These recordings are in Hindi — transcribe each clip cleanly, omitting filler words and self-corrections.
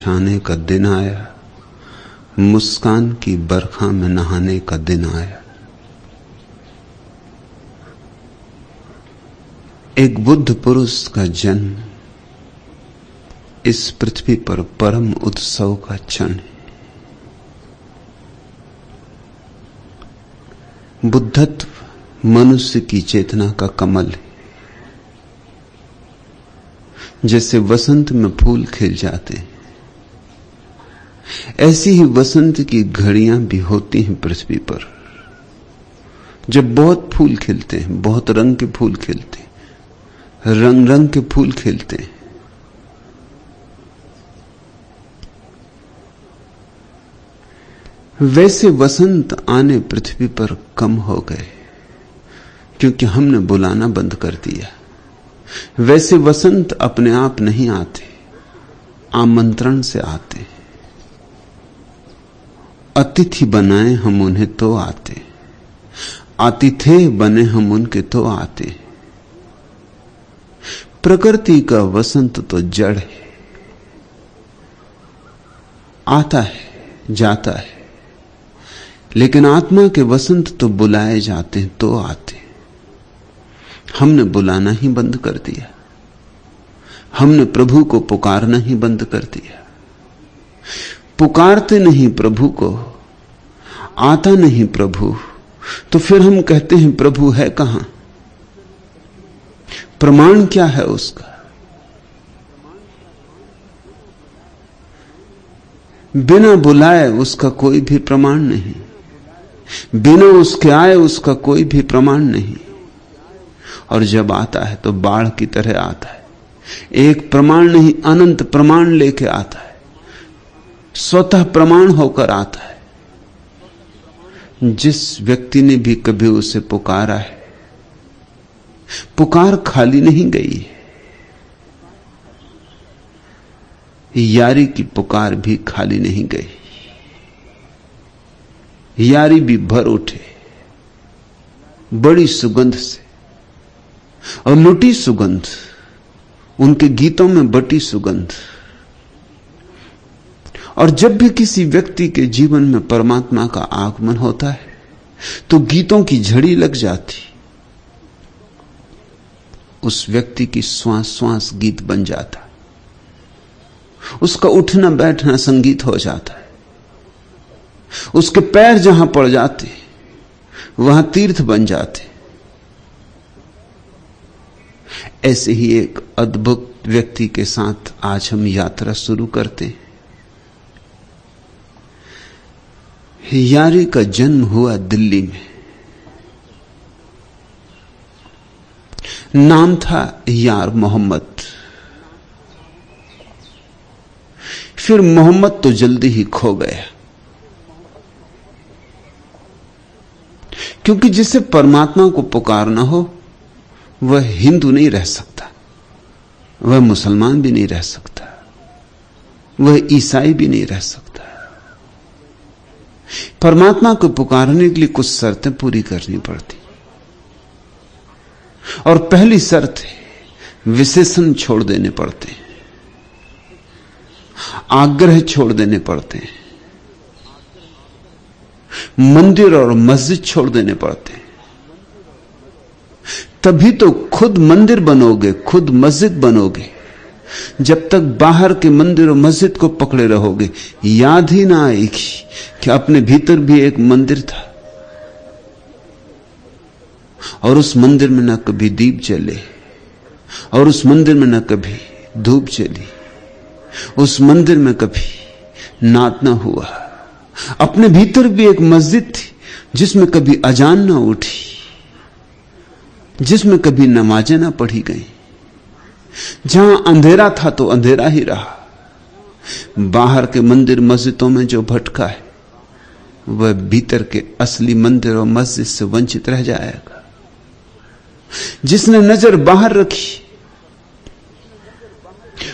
छाने का दिन आया, मुस्कान की बरखा में नहाने का दिन आया। एक बुद्ध पुरुष का जन्म इस पृथ्वी पर परम उत्सव का क्षण है। बुद्धत्व मनुष्य की चेतना का कमल है। जैसे वसंत में फूल खिल जाते हैं, ऐसी ही वसंत की घड़ियां भी होती हैं पृथ्वी पर, जब बहुत फूल खिलते हैं, बहुत रंग के फूल खिलते हैं, रंग रंग के फूल खिलते हैं। वैसे वसंत आने पृथ्वी पर कम हो गए क्योंकि हमने बुलाना बंद कर दिया। वैसे वसंत अपने आप नहीं आते, आमंत्रण से आते। अतिथि बनाए हम उन्हें तो आते, आतिथेय बने हम उनके तो आते। प्रकृति का वसंत तो जड़ है, आता है जाता है, लेकिन आत्मा के वसंत तो बुलाए जाते हैं तो आते। हमने बुलाना ही बंद कर दिया, हमने प्रभु को पुकारना ही बंद कर दिया। पुकारते नहीं प्रभु को, आता नहीं प्रभु, तो फिर हम कहते हैं प्रभु है कहां? प्रमाण क्या है उसका? बिना बुलाए उसका कोई भी प्रमाण नहीं, बिना उसके आए उसका कोई भी प्रमाण नहीं। और जब आता है तो बाढ़ की तरह आता है, एक प्रमाण नहीं अनंत प्रमाण लेके आता है, स्वतः प्रमाण होकर आता है। जिस व्यक्ति ने भी कभी उसे पुकारा है, पुकार खाली नहीं गई है। यारी की पुकार भी खाली नहीं गई, यारी भी भर उठे बड़ी सुगंध से, और लुटी सुगंध, उनके गीतों में बटी सुगंध। और जब भी किसी व्यक्ति के जीवन में परमात्मा का आगमन होता है तो गीतों की झड़ी लग जाती, उस व्यक्ति की श्वास श्वास गीत बन जाता, उसका उठना बैठना संगीत हो जाता है, उसके पैर जहां पड़ जाते वहां तीर्थ बन जाते। ऐसे ही एक अद्भुत व्यक्ति के साथ आज हम यात्रा शुरू करते हैं। यारी का जन्म हुआ दिल्ली में, नाम था यार मोहम्मद। फिर मोहम्मद तो जल्दी ही खो गया, क्योंकि जिसे परमात्मा को पुकारना हो वह हिंदू नहीं रह सकता, वह मुसलमान भी नहीं रह सकता, वह ईसाई भी नहीं रह सकता। परमात्मा को पुकारने के लिए कुछ शर्तें पूरी करनी पड़ती, और पहली शर्त है विशेषण छोड़ देने पड़ते हैं, आग्रह छोड़ देने पड़ते हैं, मंदिर और मस्जिद छोड़ देने पड़ते हैं। तभी तो खुद मंदिर बनोगे, खुद मस्जिद बनोगे। जब तक बाहर के मंदिर और मस्जिद को पकड़े रहोगे, याद ही ना आएगी कि अपने भीतर भी एक मंदिर था, और उस मंदिर में न कभी दीप जले, और उस मंदिर में न कभी धूप जली, उस मंदिर में कभी नाद न हुआ। अपने भीतर भी एक मस्जिद थी जिसमें कभी अजान न उठी, जिसमें कभी नमाजें न पढ़ी गई। जहां अंधेरा था तो अंधेरा ही रहा। बाहर के मंदिर मस्जिदों में जो भटका है वह भीतर के असली मंदिर और मस्जिद से वंचित रह जाएगा। जिसने नजर बाहर रखी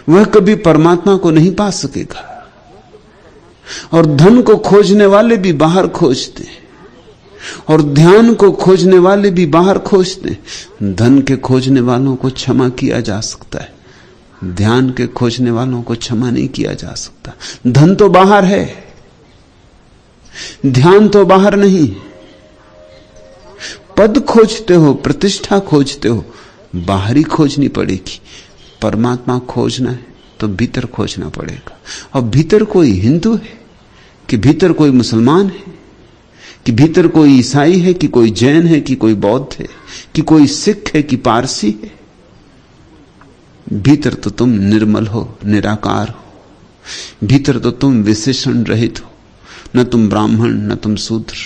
वह कभी परमात्मा को नहीं पा सकेगा। और धन को खोजने वाले भी बाहर खोजते हैं, और ध्यान को खोजने वाले भी बाहर खोजते हैं। धन के खोजने वालों को क्षमा किया जा सकता है, ध्यान के खोजने वालों को क्षमा नहीं किया जा सकता। धन तो बाहर है, ध्यान तो बाहर नहीं। पद खोजते हो, प्रतिष्ठा खोजते हो, बाहरी खोजनी पड़ेगी। परमात्मा खोजना है तो भीतर खोजना पड़ेगा। और भीतर कोई हिंदू है कि भीतर कोई मुसलमान है, कि भीतर कोई ईसाई है, कि कोई जैन है, कि कोई बौद्ध है, कि कोई सिख है, कि पारसी है। भीतर तो तुम निर्मल हो, निराकार हो। भीतर तो तुम विशेषण रहित हो। न तुम ब्राह्मण, न तुम शूद्र,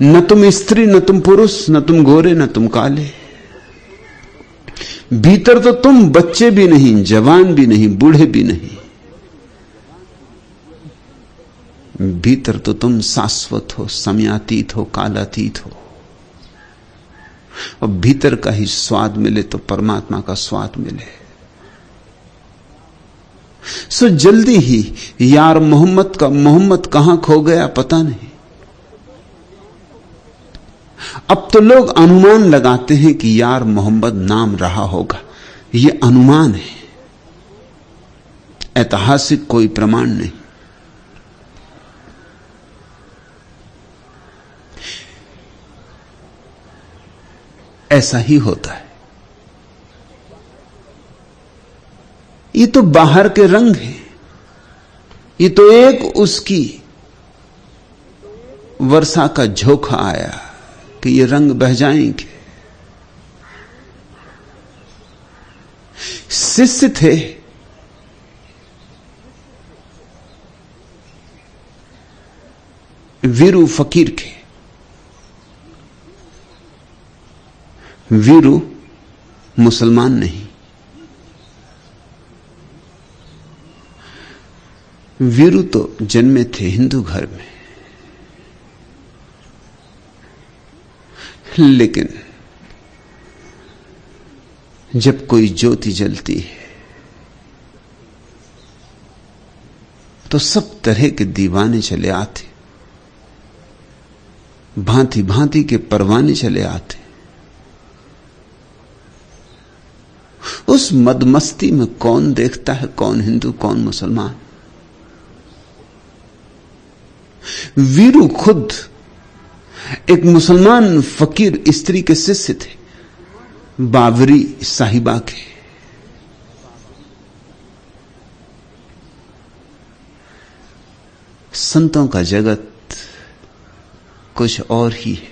न तुम स्त्री, न तुम पुरुष, न तुम गोरे, न तुम काले। भीतर तो तुम बच्चे भी नहीं, जवान भी नहीं, बूढ़े भी नहीं। भीतर तो तुम शाश्वत हो, समयातीत हो, कालातीत हो। और भीतर का ही स्वाद मिले तो परमात्मा का स्वाद मिले। सो जल्दी ही यार मोहम्मद का मोहम्मद कहां खो गया पता नहीं। अब तो लोग अनुमान लगाते हैं कि यार मोहम्मद नाम रहा होगा। यह अनुमान है, ऐतिहासिक कोई प्रमाण नहीं। ऐसा ही होता है। ये तो बाहर के रंग हैं। ये तो एक उसकी वर्षा का झोंका आया कि ये रंग बह जाएंगे। शिष्य थे, वीरू फकीर के। वीरू मुसलमान नहीं, वीरू तो जन्मे थे हिंदू घर में। लेकिन जब कोई ज्योति जलती है तो सब तरह के दीवाने चले आते, भांति भांति के परवाने चले आते। उस मदमस्ती में कौन देखता है कौन हिंदू कौन मुसलमान। वीरू खुद एक मुसलमान फकीर स्त्री के शिष्य थे, बावरी साहिबा के। संतों का जगत कुछ और ही है।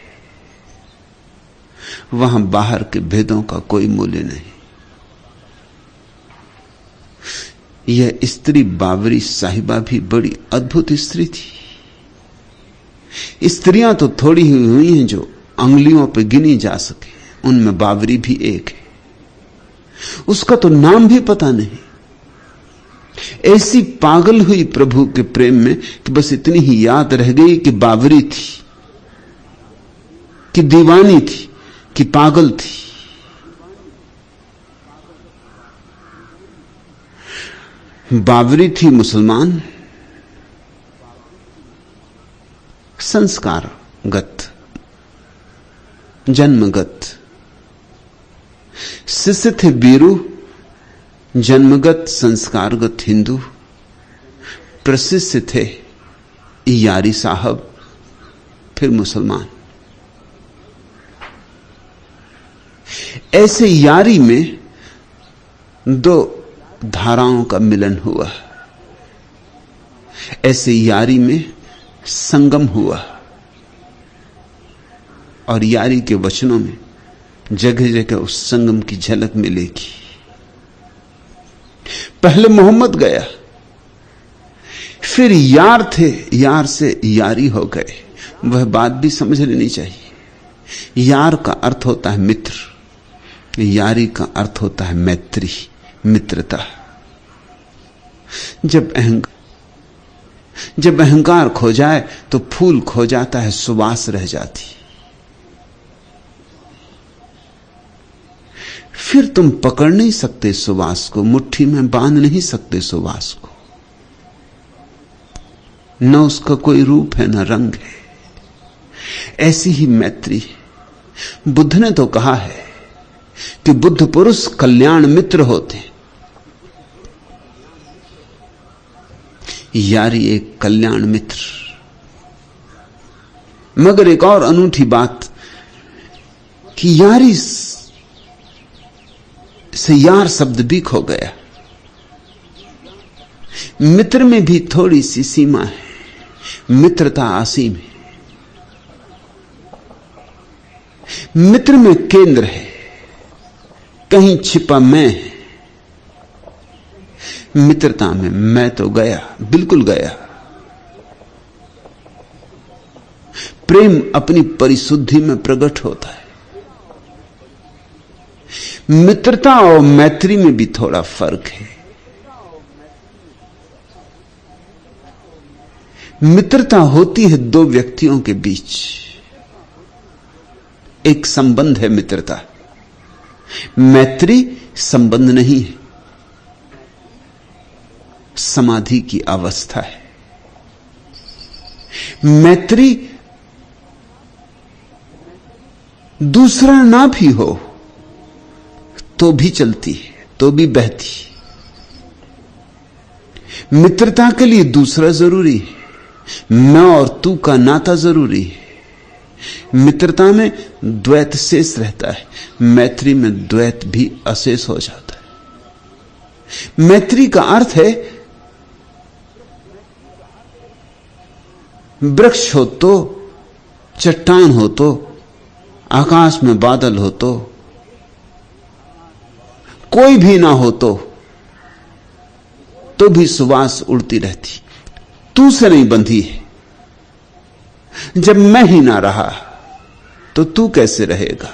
वहां बाहर के भेदों का कोई मूल्य नहीं। यह स्त्री बावरी साहिबा भी बड़ी अद्भुत स्त्री थी। स्त्रियां तो थोड़ी ही हुई हैं जो अंगुलियों पर गिनी जा सके, उनमें बावरी भी एक है। उसका तो नाम भी पता नहीं। ऐसी पागल हुई प्रभु के प्रेम में कि बस इतनी ही याद रह गई कि बावरी थी, कि दीवानी थी, कि पागल थी। बावरी थी मुसलमान, संस्कारगत, जन्मगत। शिष्य थे वीरू, जन्मगत संस्कारगत हिंदू। प्रशिष्य थे यारी साहब, फिर मुसलमान। ऐसे यारी में दो धाराओं का मिलन हुआ। ऐसे यारी में संगम हुआ। और यारी के वचनों में जगह जगह उस संगम की झलक मिलेगी। पहले मोहम्मद गया, फिर यार थे, यार से यारी हो गए। वह बात भी समझ लेनी चाहिए। यार का अर्थ होता है मित्र, यारी का अर्थ होता है मैत्री, मित्रता। जब अहंकार खो जाए तो फूल खो जाता है, सुवास रह जाती। फिर तुम पकड़ नहीं सकते सुवास को, मुट्ठी में बांध नहीं सकते सुवास को। न उसका कोई रूप है न रंग है। ऐसी ही मैत्री। बुद्ध ने तो कहा है कि बुद्ध पुरुष कल्याण मित्र होते। यारी एक कल्याण मित्र। मगर एक और अनूठी बात कि यारी से यार शब्द भी खो गया। मित्र में भी थोड़ी सी सीमा है, मित्रता असीम है। मित्र में केंद्र है, कहीं छिपा मैं है। मित्रता में मैं तो गया, बिल्कुल गया। प्रेम अपनी परिशुद्धि में प्रकट होता है। मित्रता और मैत्री में भी थोड़ा फर्क है। मित्रता होती है दो व्यक्तियों के बीच, एक संबंध है मित्रता। मैत्री संबंध नहीं है, समाधि की अवस्था है। मैत्री दूसरा ना भी हो तो भी चलती है, तो भी बहती। मित्रता के लिए दूसरा जरूरी है, मैं और तू का नाता जरूरी है। मित्रता में द्वैत शेष रहता है, मैत्री में द्वैत भी अशेष हो जाता है। मैत्री का अर्थ है वृक्ष हो तो, चट्टान हो तो, आकाश में बादल हो तो, कोई भी ना हो तो भी सुवास उड़ती रहती। तू से नहीं बंधी है। जब मैं ही ना रहा तो तू कैसे रहेगा?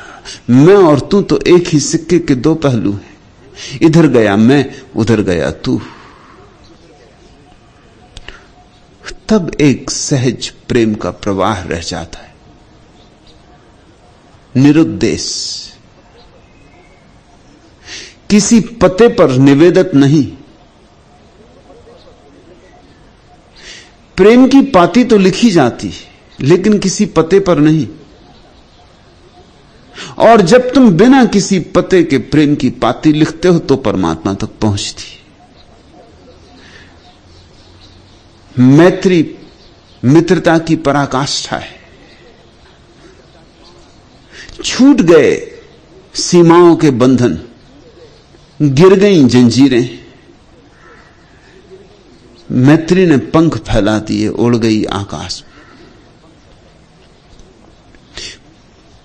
मैं और तू तो एक ही सिक्के के दो पहलू हैं। इधर गया मैं, उधर गया तू। तब एक सहज प्रेम का प्रवाह रह जाता है, निरुद्देश, किसी पते पर निवेदित नहीं। प्रेम की पाती तो लिखी जाती लेकिन किसी पते पर नहीं। और जब तुम बिना किसी पते के प्रेम की पाती लिखते हो तो परमात्मा तक पहुंचती। मैत्री मित्रता की पराकाष्ठा है। छूट गए सीमाओं के बंधन, गिर गई जंजीरें। मैत्री ने पंख फैला दिए, उड़ गई आकाश में।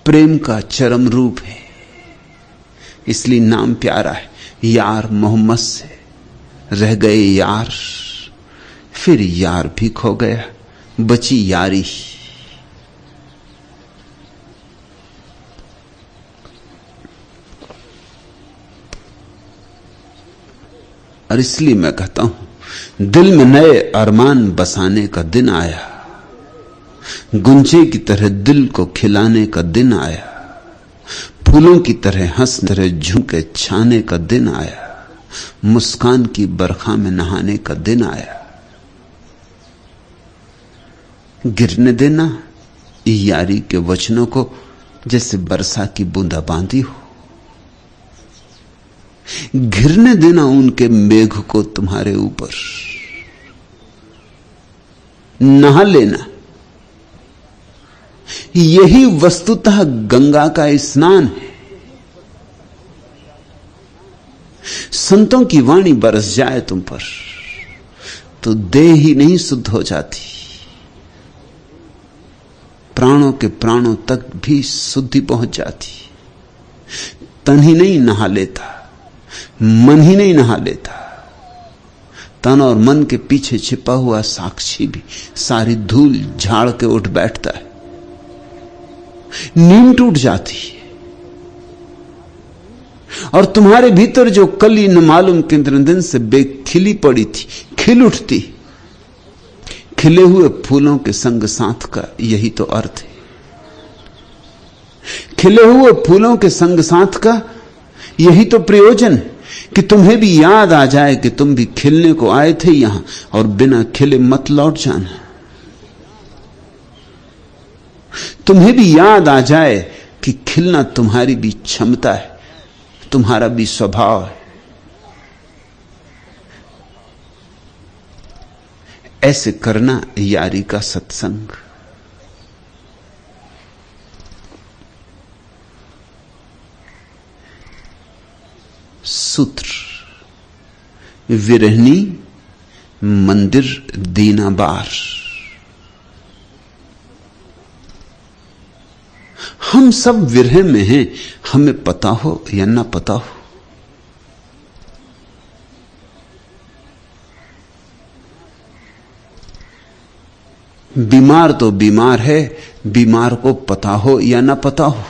प्रेम का चरम रूप है, इसलिए नाम प्यारा है। यार मोहम्मद से रह गए यार, फिर यार भी खो गया, बची यारी। और इसलिए मैं कहता हूं, दिल में नए अरमान बसाने का दिन आया, गुंजे की तरह दिल को खिलाने का दिन आया, फूलों की तरह हंस तरह झुके छाने का दिन आया, मुस्कान की बरखा में नहाने का दिन आया। गिरने देना यारी के वचनों को जैसे वर्षा की बूंदा बांदी हो। गिरने देना उनके मेघ को तुम्हारे ऊपर। नहा लेना, यही वस्तुतः गंगा का स्नान है। संतों की वाणी बरस जाए तुम पर तो देह ही नहीं शुद्ध हो जाती, प्राणों के प्राणों तक भी शुद्धि पहुंच जाती। तन ही नहीं नहा लेता, मन ही नहीं नहा लेता, तन और मन के पीछे छिपा हुआ साक्षी भी सारी धूल झाड़ के उठ बैठता है। नींद टूट जाती है और तुम्हारे भीतर जो कली न मालूम कितने दिन से बेखिली पड़ी थी, खिल उठती। खिले हुए फूलों के संग साथ का यही तो अर्थ है। खिले हुए फूलों के संग साथ का यही तो प्रयोजन कि तुम्हें भी याद आ जाए कि तुम भी खिलने को आए थे यहां, और बिना खिले मत लौट जाना। तुम्हें भी याद आ जाए कि खिलना तुम्हारी भी क्षमता है, तुम्हारा भी स्वभाव है। ऐसे करना यारी का सत्संग। सूत्र, विरहनी मंदिर दीना बार। हम सब विरह में हैं, हमें पता हो या ना पता हो। बीमार तो बीमार है, बीमार को पता हो या ना पता हो।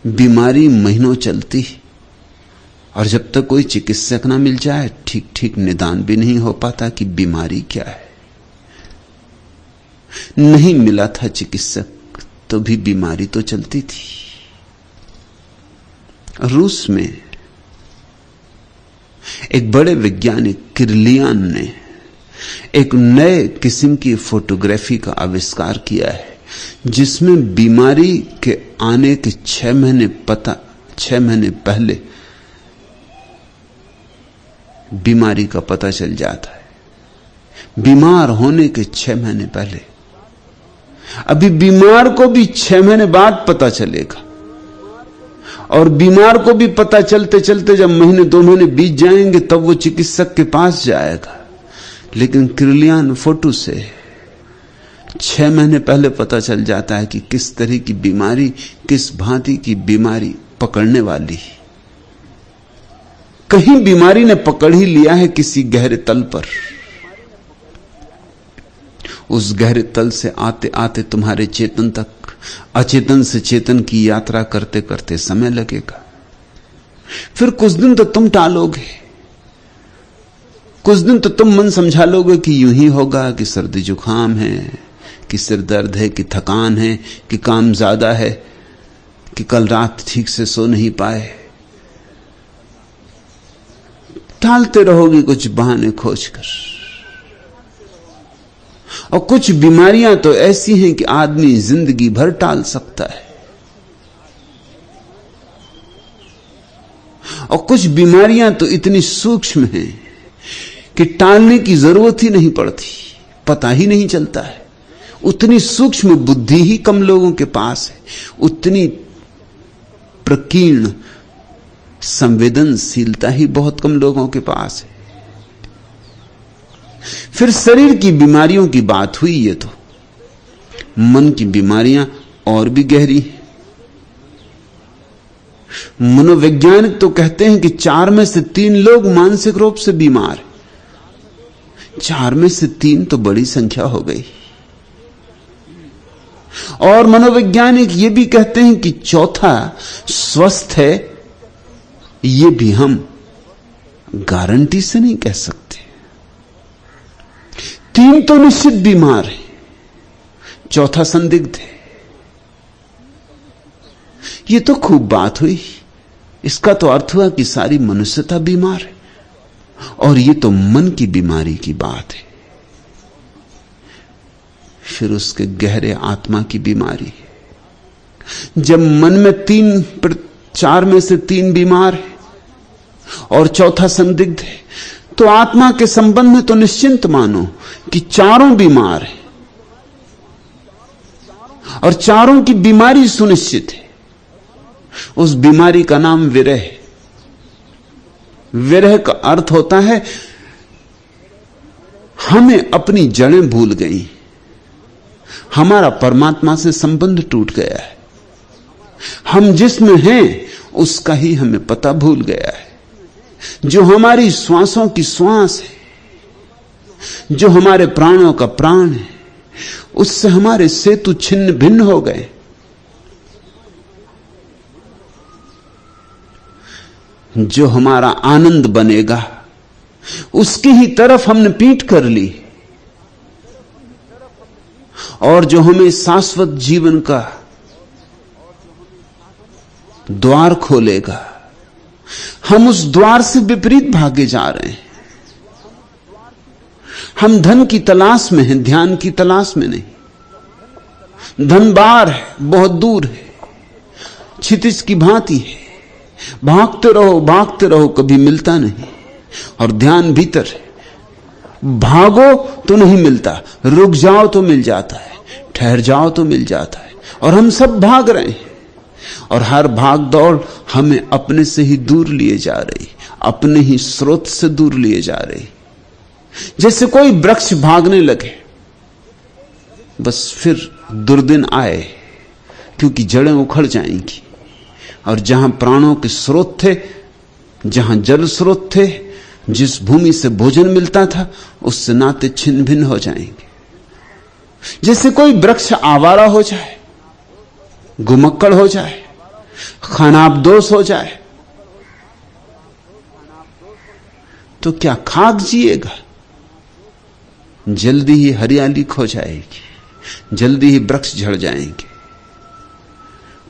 बीमारी महीनों चलती और जब तक कोई चिकित्सक ना मिल जाए ठीक ठीक निदान भी नहीं हो पाता कि बीमारी क्या है। नहीं मिला था चिकित्सक तो भी बीमारी तो चलती थी। रूस में एक बड़े वैज्ञानिक किरलियान ने एक नए किस्म की फोटोग्राफी का आविष्कार किया है, जिसमें बीमारी के आने के 6 महीने पहले बीमारी का पता चल जाता है। बीमार होने के 6 महीने पहले। अभी बीमार को भी 6 महीने बाद पता चलेगा, और बीमार को भी पता चलते चलते जब महीने 2 महीने बीत जाएंगे तब वो चिकित्सक के पास जाएगा। लेकिन किरलियान फोटो से 6 महीने पहले पता चल जाता है कि किस तरह की बीमारी, किस भांति की बीमारी पकड़ने वाली। कहीं बीमारी ने पकड़ ही लिया है किसी गहरे तल पर। उस गहरे तल से आते आते तुम्हारे चेतन तक, अचेतन से चेतन की यात्रा करते करते समय लगेगा। फिर कुछ दिन तो तुम टालोगे, कुछ दिन तो तुम मन समझा लोगे कि यूं ही होगा, कि सर्दी जुकाम है, कि सिर दर्द है, कि थकान है, कि काम ज्यादा है, कि कल रात ठीक से सो नहीं पाए। टालते रहोगे कुछ बहाने खोजकर। और कुछ बीमारियां तो ऐसी हैं कि आदमी जिंदगी भर टाल सकता है, और कुछ बीमारियां तो इतनी सूक्ष्म हैं कि टालने की जरूरत ही नहीं पड़ती, पता ही नहीं चलता है। उतनी सूक्ष्म बुद्धि ही कम लोगों के पास है, उतनी प्रकीर्ण संवेदनशीलता ही बहुत कम लोगों के पास है। फिर शरीर की बीमारियों की बात हुई, ये तो मन की बीमारियां और भी गहरी हैं। मनोवैज्ञानिक तो कहते हैं कि 4 में से 3 लोग मानसिक रूप से बीमार हैं। 4 में से 3 तो बड़ी संख्या हो गई। और मनोवैज्ञानिक ये भी कहते हैं कि चौथा स्वस्थ है, ये भी हम गारंटी से नहीं कह सकते। 3 तो निश्चित बीमार है, चौथा संदिग्ध है। ये तो खूब बात हुई। इसका तो अर्थ हुआ कि सारी मनुष्यता बीमार है, और ये तो मन की बीमारी की बात है। फिर उसके गहरे आत्मा की बीमारी है। जब मन में 4 में से 3 बीमार है और चौथा संदिग्ध है, तो आत्मा के संबंध में तो निश्चिंत मानो कि 4 बीमार है और 4 की बीमारी सुनिश्चित है। उस बीमारी का नाम विरह है। विरह का अर्थ होता है हमें अपनी जड़ें भूल गई, हमारा परमात्मा से संबंध टूट गया है, हम जिसमें हैं उसका ही हमें पता भूल गया है। जो हमारी श्वासों की श्वास है, जो हमारे प्राणों का प्राण है, उससे हमारे सेतु छिन्न भिन्न हो गए। जो हमारा आनंद बनेगा उसकी ही तरफ हमने पीठ कर ली, और जो हमें शाश्वत जीवन का द्वार खोलेगा, हम उस द्वार से विपरीत भागे जा रहे हैं। हम धन की तलाश में हैं, ध्यान की तलाश में नहीं। धन बाहर है, बहुत दूर है, क्षितिज की भांति है, भागते रहो कभी मिलता नहीं। और ध्यान भीतर है। भागो तो नहीं मिलता, रुक जाओ तो मिल जाता है, ठहर जाओ तो मिल जाता है। और हम सब भाग रहे हैं, और हर भाग दौड़ हमें अपने से ही दूर लिए जा रही, अपने ही स्रोत से दूर लिए जा रही। जैसे कोई वृक्ष भागने लगे, बस फिर दुर्दिन आए, क्योंकि जड़ें उखड़ जाएंगी। और जहां प्राणों के स्रोत थे, जहां जल स्रोत थे, जिस भूमि से भोजन मिलता था, उससे नाते छिन्न भिन्न हो जाएंगे। जैसे कोई वृक्ष आवारा हो जाए, गुमक्कड़ हो जाए, खानाबदोश हो जाए, तो क्या खाक जिएगा? जल्दी ही हरियाली खो जाएगी, जल्दी ही वृक्ष झड़ जाएंगे।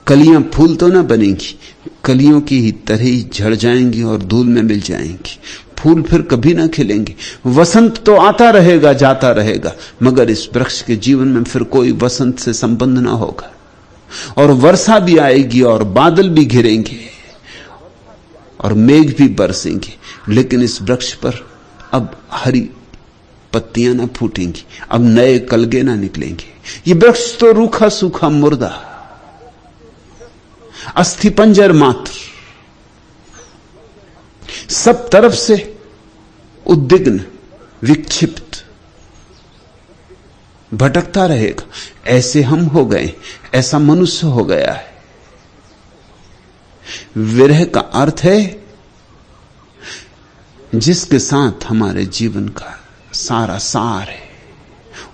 कलियां फूल तो ना बनेंगी, कलियों की ही तरह ही झड़ जाएंगी और धूल में मिल जाएंगी। फूल फिर कभी ना खिलेंगे। वसंत तो आता रहेगा, जाता रहेगा, मगर इस वृक्ष के जीवन में फिर कोई वसंत से संबंध ना होगा। और वर्षा भी आएगी और बादल भी घिरेंगे और मेघ भी बरसेंगे, लेकिन इस वृक्ष पर अब हरी पत्तियां ना फूटेंगी, अब नए कलगे ना निकलेंगे। ये वृक्ष तो रूखा सूखा मुर्दा, अस्थिपंजर मात्र, सब तरफ से उद्विग्न, विक्षिप्त, भटकता रहेगा। ऐसे हम हो गए, ऐसा मनुष्य हो गया है। विरह का अर्थ है जिसके साथ हमारे जीवन का सारा सार है,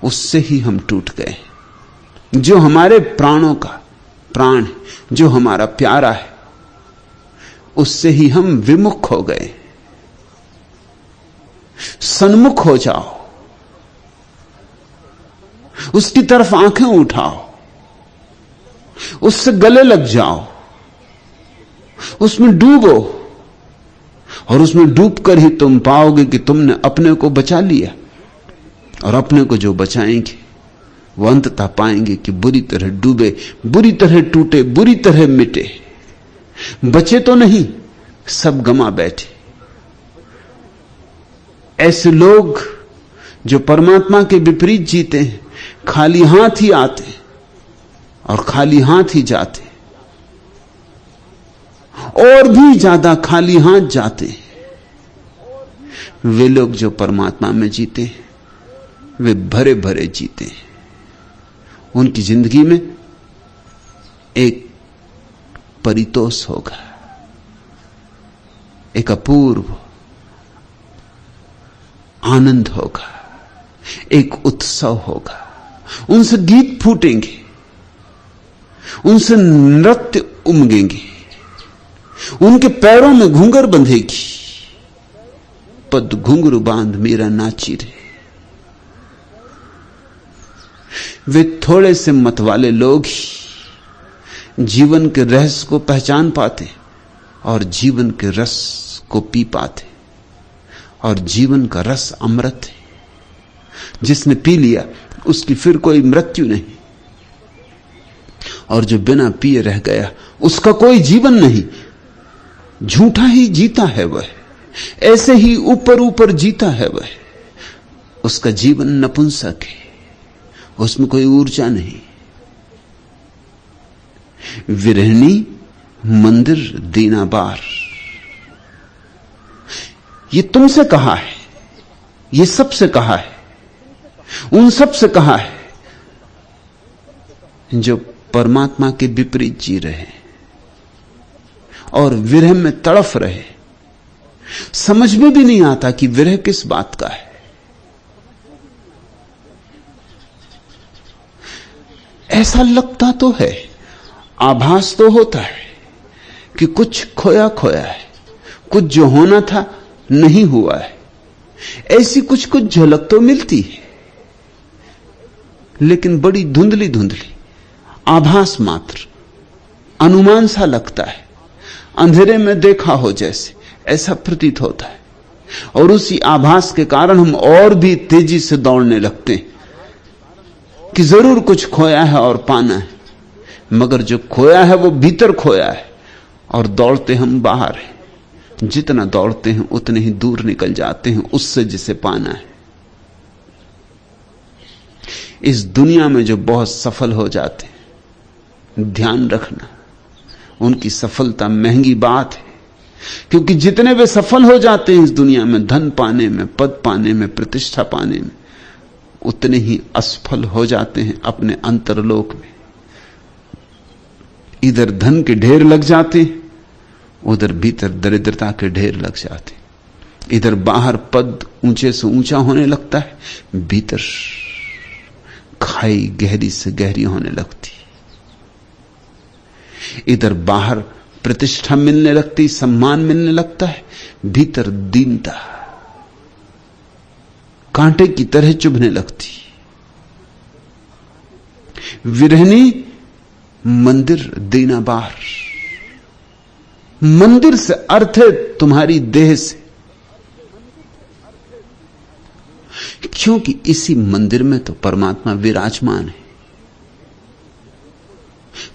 उससे ही हम टूट गए। जो हमारे प्राणों का प्राण, जो हमारा प्यारा है, उससे ही हम विमुख हो गए। सन्मुख हो जाओ, उसकी तरफ आंखें उठाओ, उससे गले लग जाओ, उसमें डूबो, और उसमें डूबकर ही तुम पाओगे कि तुमने अपने को बचा लिया। और अपने को जो बचाएंगे वो अंततः पाएंगे कि बुरी तरह डूबे, बुरी तरह टूटे, बुरी तरह मिटे। बचे तो नहीं, सब गमा बैठे। ऐसे लोग जो परमात्मा के विपरीत जीते हैं, खाली हाथ ही आते और खाली हाथ ही जाते, और भी ज्यादा खाली हाथ जाते। वे लोग जो परमात्मा में जीते हैं, वे भरे भरे जीते हैं। उनकी जिंदगी में एक परितोष होगा, एक अपूर्व आनंद होगा, एक उत्सव होगा। उनसे गीत फूटेंगे, उनसे नृत्य उमगेंगे, उनके पैरों में घूंघर बंधेगी। पद घुंघरू बांध मेरा नाची रे। वे थोड़े से मत वाले लोग ही जीवन के रहस्य को पहचान पाते और जीवन के रस को पी पाते। और जीवन का रस अमृत है, जिसने पी लिया उसकी फिर कोई मृत्यु नहीं, और जो बिना पिए रह गया उसका कोई जीवन नहीं। झूठा ही जीता है वह, ऐसे ही ऊपर ऊपर जीता है वह। उसका जीवन नपुंसक है, उसमें कोई ऊर्जा नहीं। विरहणी मंदिर दीनाबार, ये तुमसे कहा है, ये सबसे कहा है, उन सबसे कहा है जो परमात्मा के विपरीत जी रहे और विरह में तड़फ रहे। समझ में भी नहीं आता कि विरह किस बात का है। ऐसा लगता तो है, आभास तो होता है कि कुछ खोया खोया है, कुछ जो होना था नहीं हुआ है। ऐसी कुछ कुछ झलक तो मिलती है, लेकिन बड़ी धुंधली धुंधली, आभास मात्र, अनुमान सा लगता है। अंधेरे में देखा हो जैसे, ऐसा प्रतीत होता है। और उसी आभास के कारण हम और भी तेजी से दौड़ने लगते हैं कि जरूर कुछ खोया है और पाना है, मगर जो खोया है वो भीतर खोया है और दौड़ते हम बाहर हैं। जितना दौड़ते हैं उतने ही दूर निकल जाते हैं उससे जिसे पाना है। इस दुनिया में जो बहुत सफल हो जाते हैं, ध्यान रखना, उनकी सफलता महंगी बात है, क्योंकि जितने वे सफल हो जाते हैं इस दुनिया में, धन पाने में, पद पाने में, प्रतिष्ठा पाने में, उतने ही असफल हो जाते हैं अपने अंतरलोक में। इधर धन के ढेर लग जाते, उधर भीतर दरिद्रता के ढेर लग जाते। इधर बाहर पद ऊंचे से ऊंचा होने लगता है, भीतर खाई गहरी से गहरी होने लगती। इधर बाहर प्रतिष्ठा मिलने लगती, सम्मान मिलने लगता है, भीतर दीनता कांटे की तरह चुभने लगती। विरहनी मंदिर दीना बार। मंदिर से अर्थ है तुम्हारी देह से, क्योंकि इसी मंदिर में तो परमात्मा विराजमान है।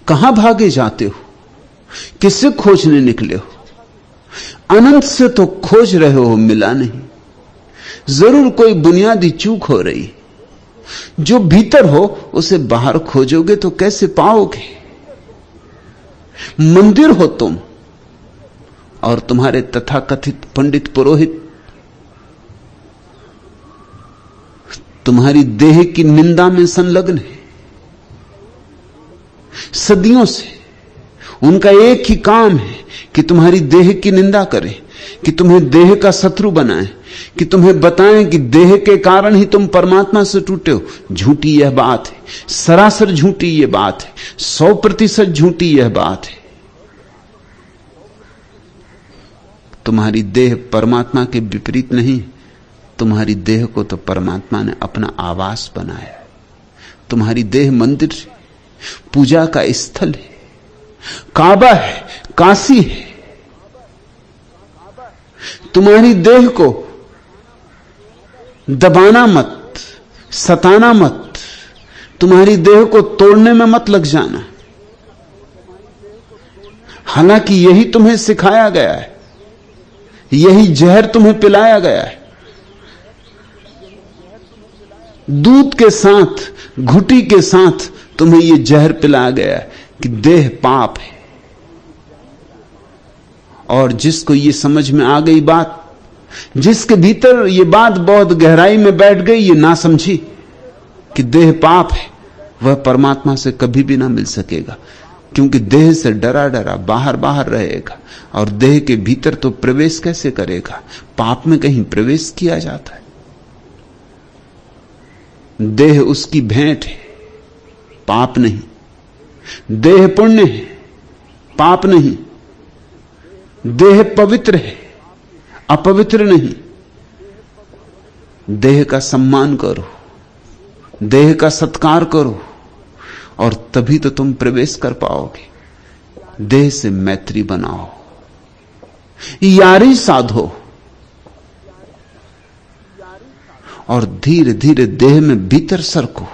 कहां भागे जाते हो, किससे खोजने निकले हो? अनंत से तो खोज रहे हो, मिला नहीं। जरूर कोई बुनियादी चूक हो रही। जो भीतर हो उसे बाहर खोजोगे तो कैसे पाओगे? मंदिर हो तुम, और तुम्हारे तथाकथित पंडित पुरोहित तुम्हारी देह की निंदा में संलग्न है सदियों से। उनका एक ही काम है कि तुम्हारी देह की निंदा करें, कि तुम्हें देह का शत्रु बनाएं, कि तुम्हें बताएं कि देह के कारण ही तुम परमात्मा से टूटे हो। झूठी यह बात है, सरासर झूठी यह बात है, 100% झूठी यह बात है। तुम्हारी देह परमात्मा के विपरीत नहीं। तुम्हारी देह को तो परमात्मा ने अपना आवास बनाया है। तुम्हारी देह मंदिर है, पूजा का स्थल है, काबा है, काशी है। तुम्हारी देह को दबाना मत, सताना मत, तुम्हारी देह को तोड़ने में मत लग जाना। हालांकि यही तुम्हें सिखाया गया है, यही जहर तुम्हें पिलाया गया है। दूध के साथ, घुटी के साथ तुम्हें यह जहर पिलाया गया है कि देह पाप है। और जिसको ये समझ में आ गई बात, जिसके भीतर ये बात बहुत गहराई में बैठ गई, ये ना समझी कि देह पाप है, वह परमात्मा से कभी भी ना मिल सकेगा। क्योंकि देह से डरा डरा बाहर बाहर रहेगा, और देह के भीतर तो प्रवेश कैसे करेगा? पाप में कहीं प्रवेश किया जाता है? देह उसकी भेंट है, पाप नहीं। देह पुण्य है, पाप नहीं। देह पवित्र है, अपवित्र नहीं। देह का सम्मान करो, देह का सत्कार करो, और तभी तो तुम प्रवेश कर पाओगे। देह से मैत्री बनाओ, यारी साधो, और धीरे धीरे देह में भीतर सरको।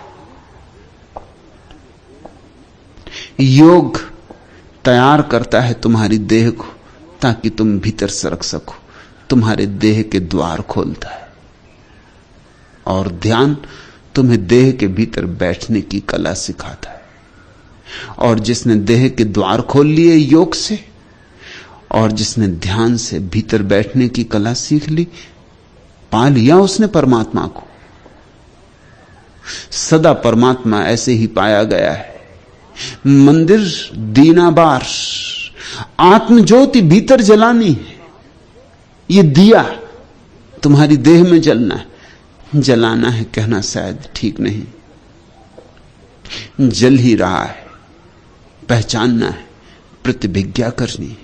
योग तैयार करता है तुम्हारी देह को ताकि तुम भीतर सरक सको। तुम्हारे देह के द्वार खोलता है, और ध्यान तुम्हें देह के भीतर बैठने की कला सिखाता है। और जिसने देह के द्वार खोल लिए योग से, और जिसने ध्यान से भीतर बैठने की कला सीख ली, पा लिया उसने परमात्मा को। सदा परमात्मा ऐसे ही पाया गया है। मंदिर दीनाबार, आत्मज्योति भीतर जलानी है। ये दिया तुम्हारी देह में जलना है। जलाना है कहना शायद ठीक नहीं, जल ही रहा है। पहचानना है, प्रतिभिज्ञा करनी है।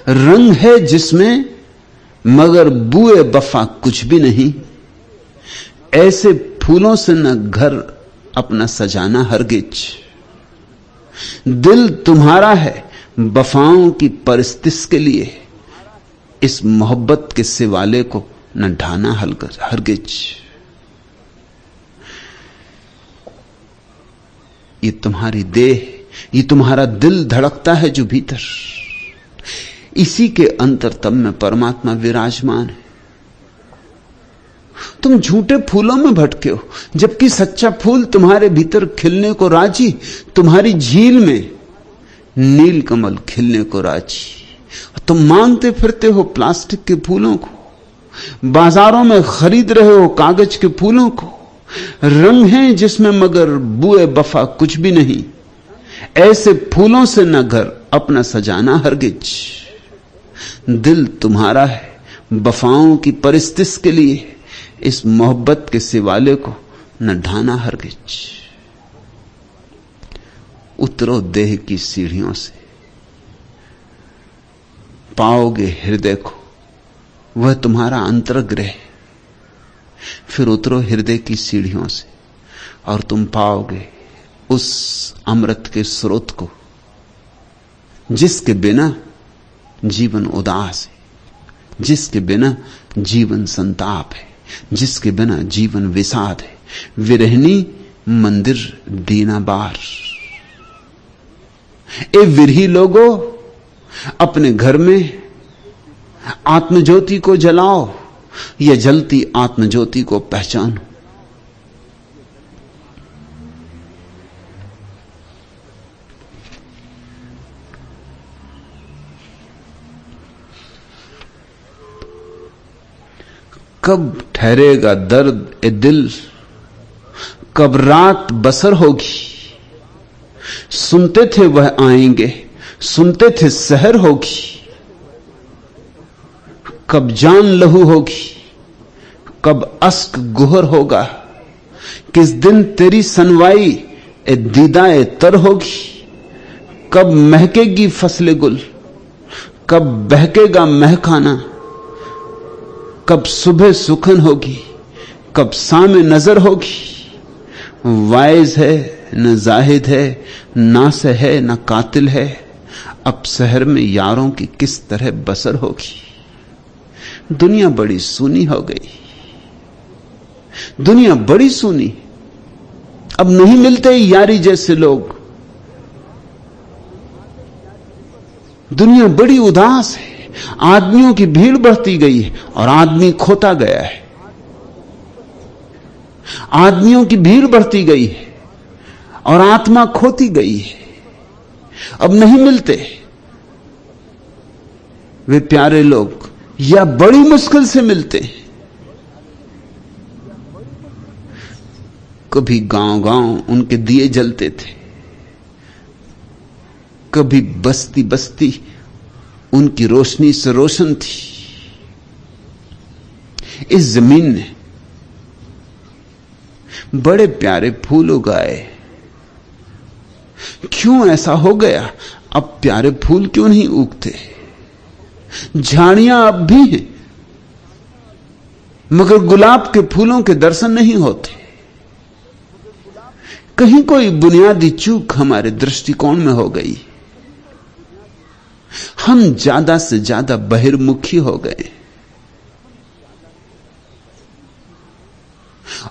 रंग है जिसमें मगर बुए वफा कुछ भी नहीं। ऐसे फूलों से न घर अपना सजाना हरगिज। दिल तुम्हारा है वफाओं की परिस्थिति के लिए। इस मोहब्बत के सिवाले को न ढाना हरगिज। ये तुम्हारी देह ये तुम्हारा दिल धड़कता है जो भीतर, इसी के अंतरतम में परमात्मा विराजमान है। तुम झूठे फूलों में भटके हो, जबकि सच्चा फूल तुम्हारे भीतर खिलने को राजी। तुम्हारी झील में नील कमल खिलने को राजी। तुम मांगते फिरते हो प्लास्टिक के फूलों को, बाजारों में खरीद रहे हो कागज के फूलों को। रंग हैं जिसमें मगर बुए वफा कुछ भी नहीं। ऐसे फूलों से न घर अपना सजाना हरगिज। दिल तुम्हारा है वफाओं की परिस्थिति के लिए, इस मोहब्बत के सिवाले को न ढाना हरगिज। उतरो देह की सीढ़ियों से, पाओगे हृदय को, वह तुम्हारा अंतर्गृह। फिर उतरो हृदय की सीढ़ियों से और तुम पाओगे उस अमृत के स्रोत को, जिसके बिना जीवन उदास है, जिसके बिना जीवन संताप है, जिसके बिना जीवन विषाद है। विरहनी मंदिर दीना बार। ए विरही लोगो, अपने घर में आत्मज्योति को जलाओ, या जलती आत्मज्योति को पहचानो। कब ठहरेगा दर्द ए दिल, कब रात बसर होगी। सुनते थे वह आएंगे, सुनते थे सहर होगी। कब जान लहू होगी, कब अश्क गुहर होगा। किस दिन तेरी सनवाई ए दीदाए तर होगी। कब महकेगी फसले गुल, कब बहकेगा महखाना। कब सुबह सुखन होगी, कब सामे नजर होगी। वाइज है न जाहिद है, नास है न कातिल है। अब शहर में यारों की किस तरह बसर होगी। दुनिया बड़ी सूनी हो गई, दुनिया बड़ी सूनी। अब नहीं मिलते यारी जैसे लोग। दुनिया बड़ी उदास है। आदमियों की भीड़ बढ़ती गई है और आदमी खोता गया है। आदमियों की भीड़ बढ़ती गई है और आत्मा खोती गई है। अब नहीं मिलते वे प्यारे लोग, या बड़ी मुश्किल से मिलते। कभी गांव-गांव उनके दिए जलते थे, कभी बस्ती बस्ती उनकी रोशनी से रोशन थी। इस जमीन ने बड़े प्यारे फूल उगाए। क्यों ऐसा हो गया? अब प्यारे फूल क्यों नहीं उगते? झाड़ियां अब भी हैं, मगर गुलाब के फूलों के दर्शन नहीं होते। कहीं कोई बुनियादी चूक हमारे दृष्टिकोण में हो गई। हम ज्यादा से ज्यादा बहिर्मुखी हो गए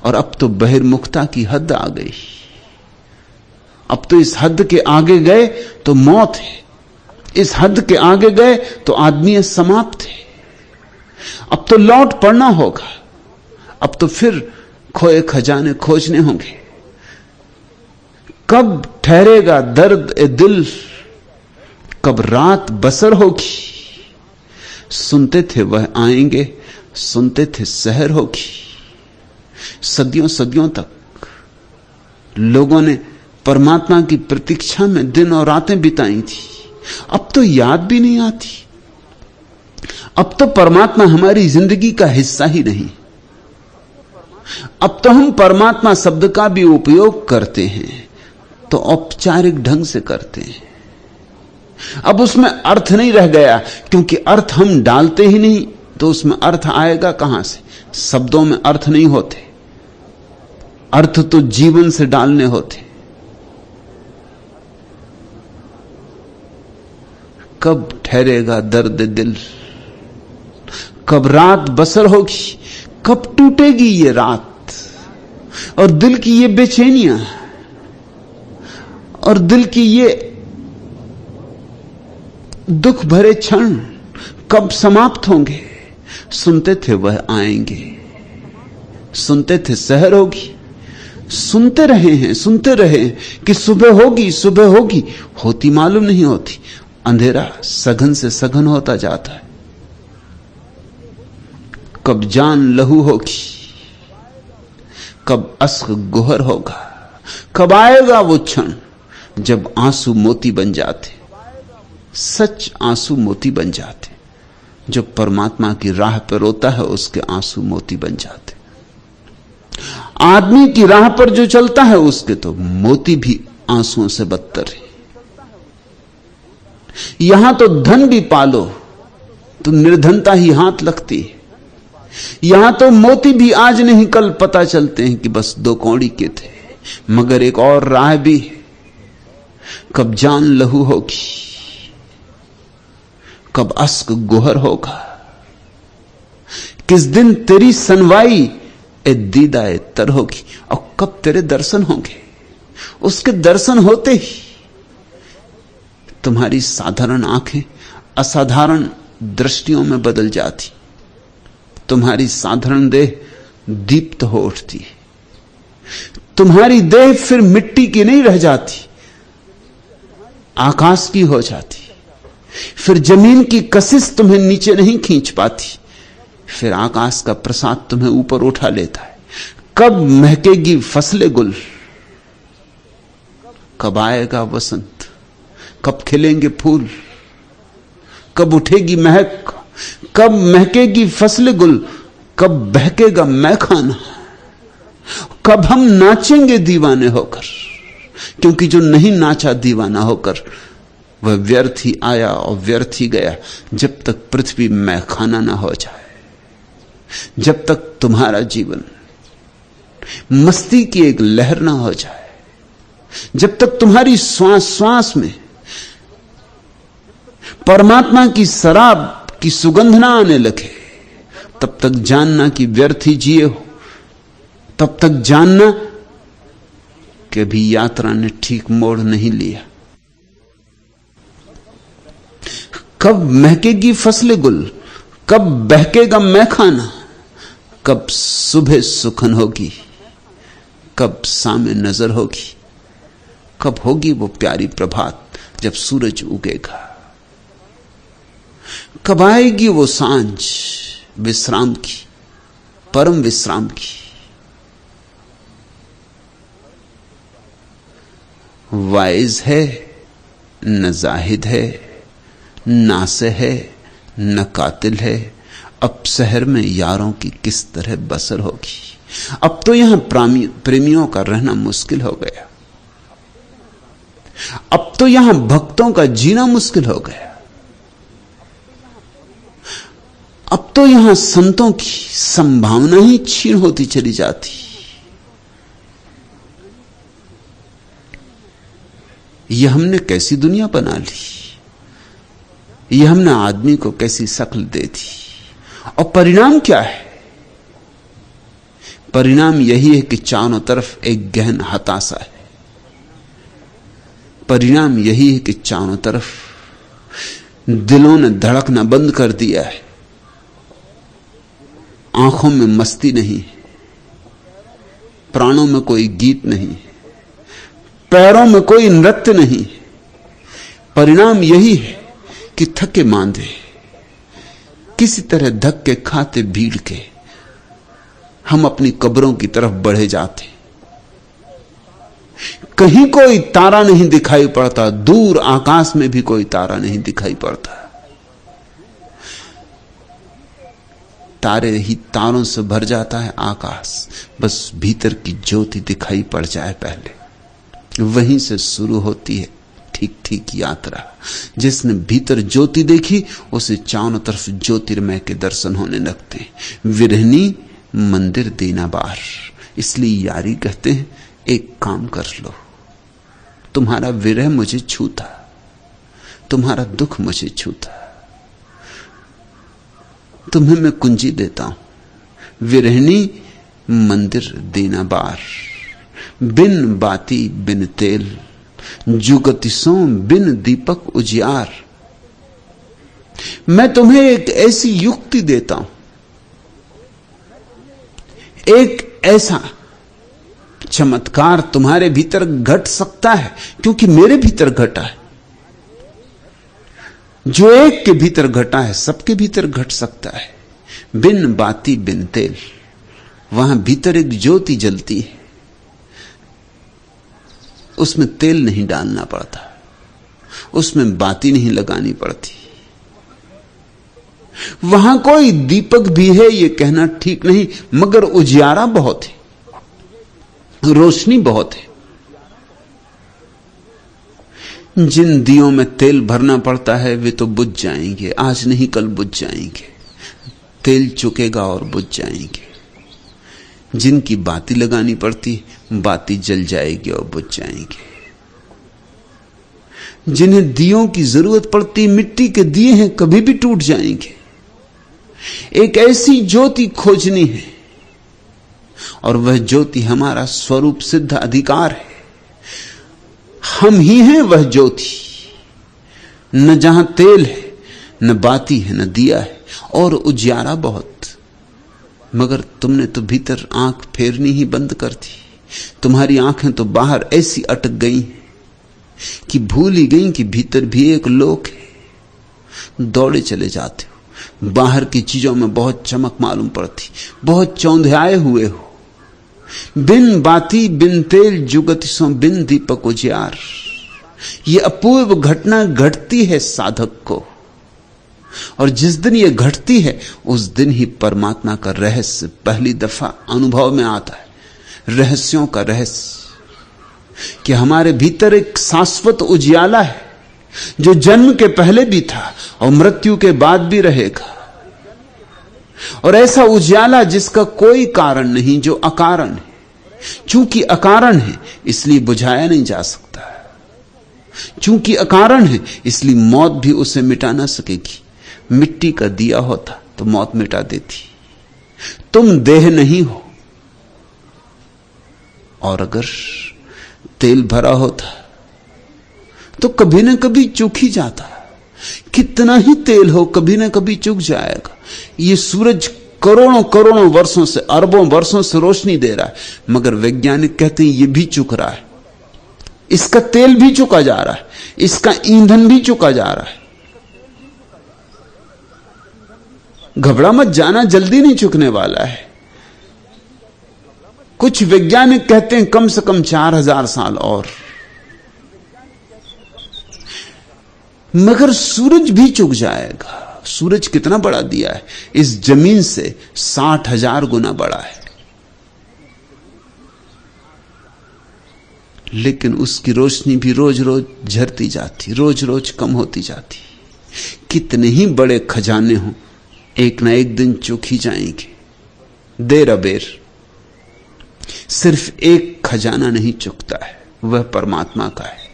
और अब तो बहिर्मुखता की हद आ गई। अब तो इस हद के आगे गए तो मौत है, इस हद के आगे गए तो आदमी समाप्त है। अब तो लौट पड़ना होगा, अब तो फिर खोए खजाने खोजने होंगे। कब ठहरेगा दर्द ए दिल, कब रात बसर होगी। सुनते थे वह आएंगे, सुनते थे सहर होगी। सदियों सदियों तक लोगों ने परमात्मा की प्रतीक्षा में दिन और रातें बिताई थी। अब तो याद भी नहीं आती। अब तो परमात्मा हमारी जिंदगी का हिस्सा ही नहीं। अब तो हम परमात्मा शब्द का भी उपयोग करते हैं तो औपचारिक ढंग से करते हैं। अब उसमें अर्थ नहीं रह गया, क्योंकि अर्थ हम डालते ही नहीं तो उसमें अर्थ आएगा कहां से? शब्दों में अर्थ नहीं होते, अर्थ तो जीवन से डालने होते। कब ठहरेगा दर्द दिल, कब रात बसर होगी, कब टूटेगी ये रात और दिल की ये बेचैनियां और दिल की ये दुख भरे क्षण कब समाप्त होंगे? सुनते थे वह आएंगे, सुनते थे सहर होगी, सुनते रहे हैं कि सुबह होगी, सुबह होगी, होती मालूम नहीं होती। अंधेरा सघन से सघन होता जाता है। कब जान लहू होगी, कब अश्क गोहर होगा, कब आएगा वो क्षण जब आंसू मोती बन जाते, सच आंसू मोती बन जाते। जो परमात्मा की राह पर रोता है उसके आंसू मोती बन जाते। आदमी की राह पर जो चलता है उसके तो मोती भी आंसुओं से बदतर है। यहां तो धन भी पालो तो निर्धनता ही हाथ लगती है। यहां तो मोती भी आज नहीं कल पता चलते हैं कि बस 2 कौड़ी के थे। मगर एक और राह भी है, कब जान लहू होगी, कब अश्क गोहर होगा, किस दिन तेरी सनवाई ए दीदा ए तर होगी, और कब तेरे दर्शन होंगे। उसके दर्शन होते ही तुम्हारी साधारण आंखें असाधारण दृष्टियों में बदल जाती, तुम्हारी साधारण देह दीप्त हो उठती, तुम्हारी देह फिर मिट्टी की नहीं रह जाती, आकाश की हो जाती। फिर जमीन की कशिश तुम्हें नीचे नहीं खींच पाती, फिर आकाश का प्रसाद तुम्हें ऊपर उठा लेता है। कब महकेगी फसलें गुल, कब आएगा वसंत, कब खिलेंगे फूल, कब उठेगी महक, कब महकेगी फसलें गुल, कब बहकेगा मैखाना, कब हम नाचेंगे दीवाने होकर। क्योंकि जो नहीं नाचा दीवाना होकर वह व्यर्थ ही आया और व्यर्थ ही गया। जब तक पृथ्वी मैखाना ना हो जाए, जब तक तुम्हारा जीवन मस्ती की एक लहर ना हो जाए, जब तक तुम्हारी श्वास श्वास में परमात्मा की शराब की सुगंध ना आने लगे, तब तक जानना कि व्यर्थ ही जिए हो। तब तक जानना कि अभी यात्रा ने ठीक मोड़ नहीं लिया। कब महकेगी फसलें गुल, कब बहकेगा मैखाना, कब सुबह सुखन होगी, कब सामे नजर होगी, कब होगी वो प्यारी प्रभात जब सूरज उगेगा, कब आएगी वो सांझ विश्राम की, परम विश्राम की। वाइज है न जाहिद है, नासे है न कातिल है, अब शहर में यारों की किस तरह बसर होगी। अब तो यहां प्रेमियों का रहना मुश्किल हो गया, अब तो यहां भक्तों का जीना मुश्किल हो गया, अब तो यहां संतों की संभावना ही क्षीण होती चली जाती। यह हमने कैसी दुनिया बना ली, यह हमने आदमी को कैसी शक्ल दे दी। और परिणाम क्या है? परिणाम यही है कि चारों तरफ एक गहन हताशा है। परिणाम यही है कि चारों तरफ दिलों ने धड़कना बंद कर दिया है, आंखों में मस्ती नहीं, प्राणों में कोई गीत नहीं, पैरों में कोई नृत्य नहीं। परिणाम यही है कि थके मांदे किसी तरह धक्के खाते भीड़ के हम अपनी कब्रों की तरफ बढ़े जाते। कहीं कोई तारा नहीं दिखाई पड़ता, दूर आकाश में भी कोई तारा नहीं दिखाई पड़ता। तारे ही तारों से भर जाता है आकाश, बस भीतर की ज्योति दिखाई पड़ जाए पहले, वहीं से शुरू होती है ठीक ठीक यात्रा। जिसने भीतर ज्योति देखी उसे चारों तरफ ज्योतिर्मय के दर्शन होने लगते हैं। विरहनी मंदिर दीना बार, इसलिए यारी कहते हैं एक काम कर लो, तुम्हारा विरह मुझे छूता, तुम्हारा दुख मुझे छूता, तुम्हें मैं कुंजी देता हूं। विरहनी मंदिर दीना बार, बिन बाती बिन तेल, जुगति सो बिन दीपक उजियार। मैं तुम्हें एक ऐसी युक्ति देता हूं, एक ऐसा चमत्कार तुम्हारे भीतर घट सकता है, क्योंकि मेरे भीतर घटा है। जो एक के भीतर घटा है सबके भीतर घट सकता है। बिन बाती बिन तेल, वहां भीतर एक ज्योति जलती है, उसमें तेल नहीं डालना पड़ता, उसमें बाती नहीं लगानी पड़ती। वहां कोई दीपक भी है यह कहना ठीक नहीं, मगर उजियारा बहुत है, रोशनी बहुत है। जिन दियों में तेल भरना पड़ता है वे तो बुझ जाएंगे, आज नहीं कल बुझ जाएंगे, तेल चुकेगा और बुझ जाएंगे। जिनकी बाती लगानी पड़ती, बाती जल जाएगी और बुझ जाएंगे। जिन्हें दियों की जरूरत पड़ती, मिट्टी के दिए हैं, कभी भी टूट जाएंगे। एक ऐसी ज्योति खोजनी है, और वह ज्योति हमारा स्वरूप सिद्ध अधिकार है। हम ही हैं वह ज्योति। न जहां तेल है, न बाती है, न दिया है, और उजियारा बहुत। मगर तुमने तो भीतर आंख फेरनी ही बंद कर दी। तुम्हारी आंखें तो बाहर ऐसी अटक गई कि भूल ही गई कि भीतर भी एक लोक है। दौड़े चले जाते हो, बाहर की चीजों में बहुत चमक मालूम पड़ती, बहुत चौंधियाए हुए हो। बिन बाती बिन तेल जुगति सो बिन दीपक उजियार। ये अपूर्व घटना घटती है साधक को, और जिस दिन ये घटती है उस दिन ही परमात्मा का रहस्य पहली दफा अनुभव में आता है। रहस्यों का रहस्य कि हमारे भीतर एक शाश्वत उजियाला है, जो जन्म के पहले भी था और मृत्यु के बाद भी रहेगा। और ऐसा उजियाला जिसका कोई कारण नहीं, जो अकारण है। चूंकि अकारण है इसलिए बुझाया नहीं जा सकता, चूंकि अकारण है इसलिए मौत भी उसे मिटा ना सकेगी। मिट्टी का दिया होता तो मौत मिटा देती। तुम देह नहीं हो, और अगर तेल भरा होता तो कभी ना कभी चूक ही जाता। कितना ही तेल हो, कभी ना कभी चूक जाएगा। ये सूरज करोड़ों करोड़ों वर्षों से, अरबों वर्षों से रोशनी दे रहा है, मगर वैज्ञानिक कहते हैं ये भी चुक रहा है। इसका तेल भी चुका जा रहा है, इसका ईंधन भी चुका जा रहा है। घबरा मत जाना, जल्दी नहीं चुकने वाला है। कुछ वैज्ञानिक कहते हैं कम से कम 4000 साल और। मगर सूरज भी चुक जाएगा। सूरज कितना बड़ा दिया है, इस जमीन से 60,000 गुना बड़ा है, लेकिन उसकी रोशनी भी रोज रोज झरती जाती, रोज रोज कम होती जाती। कितने ही बड़े खजाने हों, एक ना एक दिन चुक ही जाएंगे, देर अबेर। सिर्फ एक खजाना नहीं चुकता है, वह परमात्मा का है।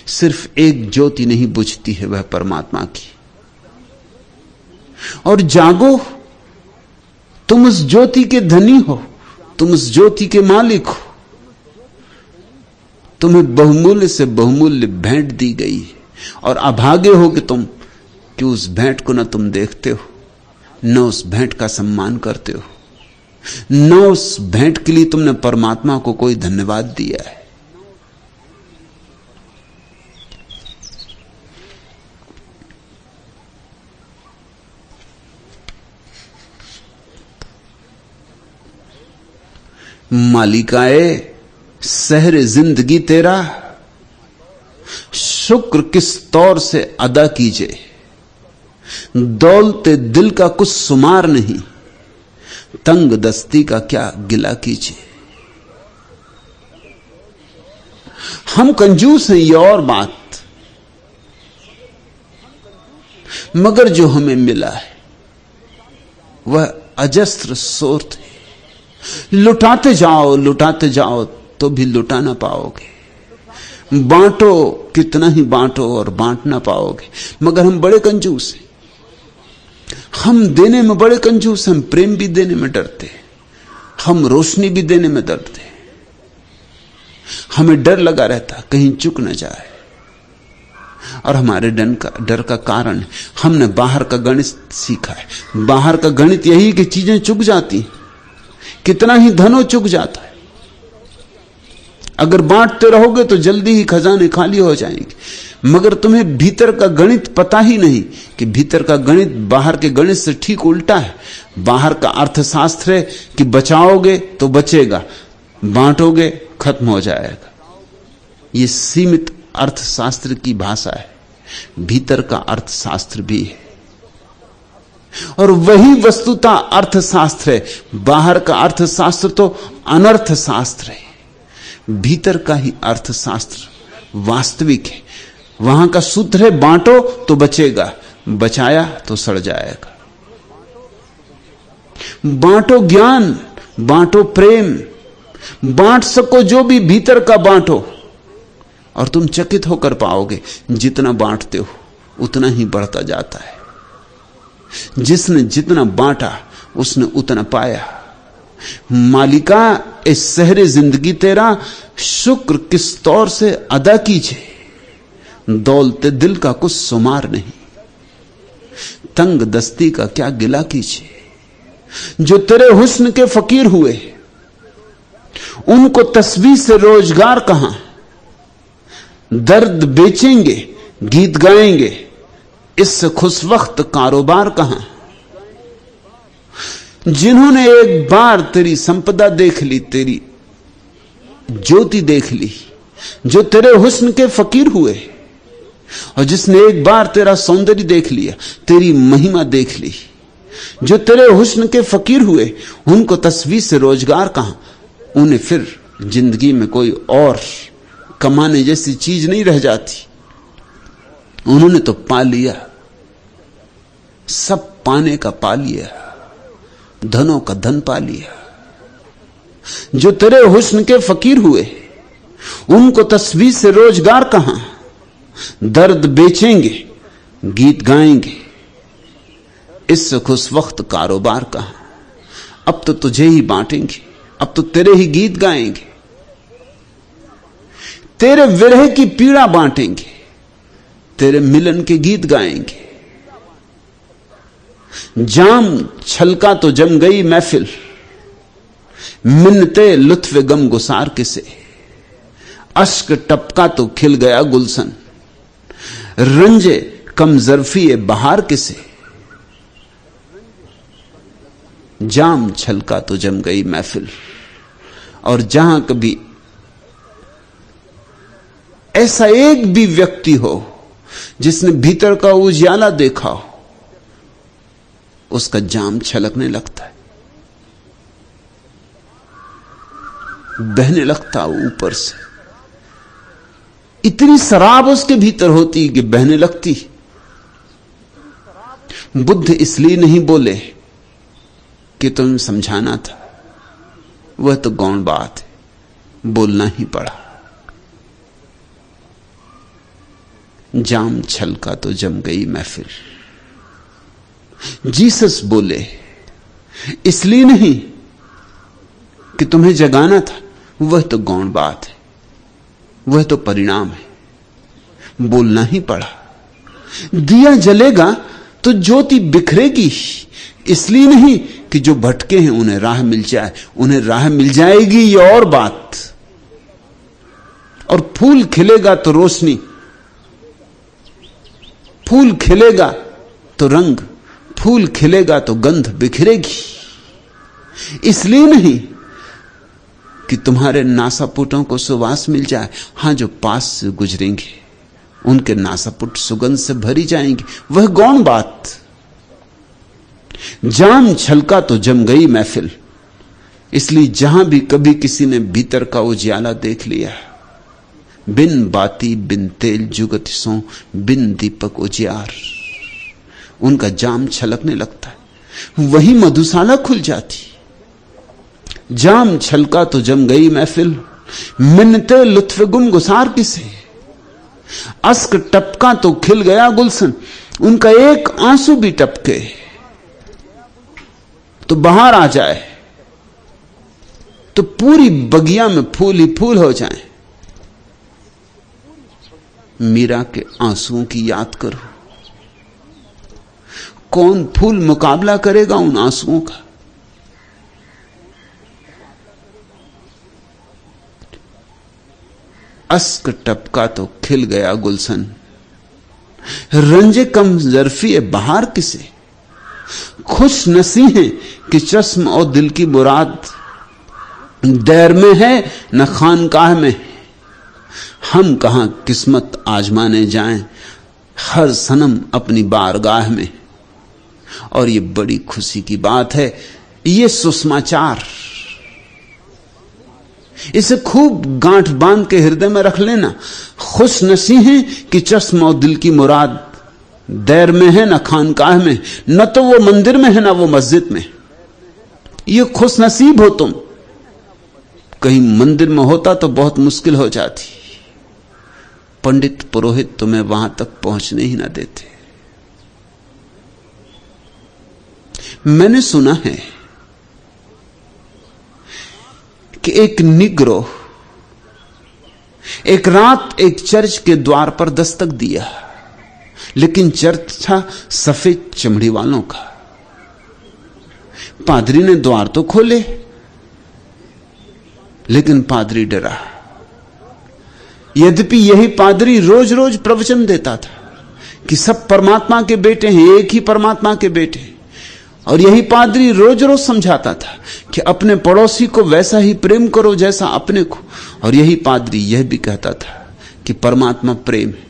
सिर्फ एक ज्योति नहीं बुझती है, वह परमात्मा की। और जागो, तुम उस ज्योति के धनी हो, तुम उस ज्योति के मालिक हो। तुम्हें बहुमूल्य से बहुमूल्य भेंट दी गई है, और अभागे हो कि तुम कि उस भेंट को न तुम देखते हो, न उस भेंट का सम्मान करते हो, न उस भेंट के लिए तुमने परमात्मा को कोई धन्यवाद दिया है। मालिकाए सहर जिंदगी तेरा, शुक्र किस तौर से अदा कीजिए। दौलते दिल का कुछ सुमार नहीं, तंग दस्ती का क्या गिला कीजिए। हम कंजूस हैं, ये और बात, मगर जो हमें मिला है वह अजस्त्र सोर्थ है। लुटाते जाओ तो भी लुटा ना पाओगे। बांटो कितना ही बांटो और बांट ना पाओगे। मगर हम बड़े कंजूस हैं, हम देने में बड़े कंजूस हैं। हम प्रेम भी देने में डरते हैं, हम रोशनी भी देने में डरते हैं। हमें डर लगा रहता कहीं चुक न जाए। और हमारे डर का कारण हमने बाहर का गणित सीखा है। बाहर का गणित यही कि चीजें चुक जाती, कितना ही धनो चुक जाता है। अगर बांटते रहोगे तो जल्दी ही खजाने खाली हो जाएंगे। मगर तुम्हें भीतर का गणित पता ही नहीं कि भीतर का गणित बाहर के गणित से ठीक उल्टा है। बाहर का अर्थशास्त्र है कि बचाओगे तो बचेगा, बांटोगे खत्म हो जाएगा। यह सीमित अर्थशास्त्र की भाषा है। भीतर का अर्थशास्त्र भी है, और वही वस्तुतः अर्थशास्त्र है। बाहर का अर्थशास्त्र तो अनर्थशास्त्र है। भीतर का ही अर्थशास्त्र वास्तविक है। वहां का सूत्र है बांटो तो बचेगा, बचाया तो सड़ जाएगा। बांटो ज्ञान, बांटो प्रेम, बांट सको जो भी भीतर का बांटो, और तुम चकित होकर पाओगे जितना बांटते हो उतना ही बढ़ता जाता है। जिसने जितना बांटा उसने उतना पाया। मालिका इस सहरे जिंदगी तेरा शुक्र किस तौर से अदा कीजिए, दौलते दिल का कुछ शुमार नहीं, तंग दस्ती का क्या गिला कीजिए। जो तेरे हुस्न के फकीर हुए उनको तस्वीर से रोजगार कहां, दर्द बेचेंगे गीत गाएंगे, इससे खुश वक्त कारोबार कहां। जिन्होंने एक बार तेरी संपदा देख ली, तेरी ज्योति देख ली, जो तेरे हुस्न के फकीर हुए, और जिसने एक बार तेरा सौंदर्य देख लिया, तेरी महिमा देख ली, जो तेरे हुस्न के फकीर हुए, उनको तस्वीर से रोजगार कहां। उन्हें फिर जिंदगी में कोई और कमाने जैसी चीज नहीं रह जाती। उन्होंने तो पा लिया, सब पाने का पा लिया, धनों का धन पा लिया। जो तेरे हुस्न के फकीर हुए उनको तस्वीर से रोजगार कहां, दर्द बेचेंगे गीत गाएंगे, इससे खुश वक्त कारोबार कहां। अब तो तुझे ही बांटेंगे, अब तो तेरे ही गीत गाएंगे, तेरे विरह की पीड़ा बांटेंगे, तेरे मिलन के गीत गाएंगे। जाम छलका तो जम गई महफिल, मिन्नते लुत्फ गम गुसार किसे, अश्क टपका तो खिल गया गुलशन, रंजे कम जरफी बहार किसे। जाम छलका तो जम गई महफिल। और जहां कभी ऐसा एक भी व्यक्ति हो जिसने भीतर का उजियाला देखा हो, उसका जाम छलकने लगता है, बहने लगता ऊपर से। इतनी शराब उसके भीतर होती कि बहने लगती। बुद्ध इसलिए नहीं बोले कि तुम्हें समझाना था, वह तो गौण बात है, बोलना ही पड़ा। जाम छलका तो जम गई महफिल। जीसस बोले इसलिए नहीं कि तुम्हें जगाना था, वह तो गौण बात है, वह तो परिणाम है, बोलना ही पड़ा। दिया जलेगा तो ज्योति बिखरेगी, इसलिए नहीं कि जो भटके हैं उन्हें राह मिल जाए। उन्हें राह मिल जाएगी ये और बात। और फूल खिलेगा तो रोशनी, फूल खिलेगा तो रंग, फूल खिलेगा तो गंध बिखरेगी। इसलिए नहीं कि तुम्हारे नासापुटों को सुवास मिल जाए। हां, जो पास से गुजरेंगे उनके नासापुट सुगंध से भरी जाएंगे, वह गौण बात। जाम छलका तो जम गई महफिल। इसलिए जहां भी कभी किसी ने भीतर का उजियाला देख लिया, बिन बाती बिन तेल जुगत सो बिन दीपक उजियार, उनका जाम छलकने लगता है, वही मधुशाला खुल जाती। जाम छलका तो जम गई महफिल, मिन्नते लुत्फ गुम गुसार किसे, अश्क टपका तो खिल गया गुलशन। उनका एक आंसू भी टपके तो बाहर आ जाए, तो पूरी बगिया में फूल ही फूल हो जाए। मीरा के आंसुओं की याद करो। कौन फूल मुकाबला करेगा उन आंसुओं का? अश्क टपका तो खिल गया गुलशन, रंजे कम जरफी बहार किसे। खुश नसी है कि चश्म और दिल की मुराद, दैर में है न खानकाह में। हम कहां किस्मत आजमाने जाएं, हर सनम अपनी बारगाह में। और ये बड़ी खुशी की बात है, ये सुषमाचार, इसे खूब गांठ बांध के हृदय में रख लेना। खुश नसी है कि चश्म और दिल की मुराद, दैर में है न खानकाह में। न तो वो मंदिर में है ना वो मस्जिद में। ये खुश नसीब हो तुम। कहीं मंदिर में होता तो बहुत मुश्किल हो जाती। पंडित पुरोहित तुम्हें वहां तक पहुंचने ही ना देते। मैंने सुना है कि एक निग्रो एक रात एक चर्च के द्वार पर दस्तक दिया, लेकिन चर्च था सफेद चमड़ी वालों का। पादरी ने द्वार तो खोले, लेकिन पादरी डरा। यद्यपि यही पादरी रोज रोज प्रवचन देता था कि सब परमात्मा के बेटे हैं, एक ही परमात्मा के बेटे हैं। और यही पादरी रोज रोज समझाता था कि अपने पड़ोसी को वैसा ही प्रेम करो जैसा अपने को। और यही पादरी यह भी कहता था कि परमात्मा प्रेम है।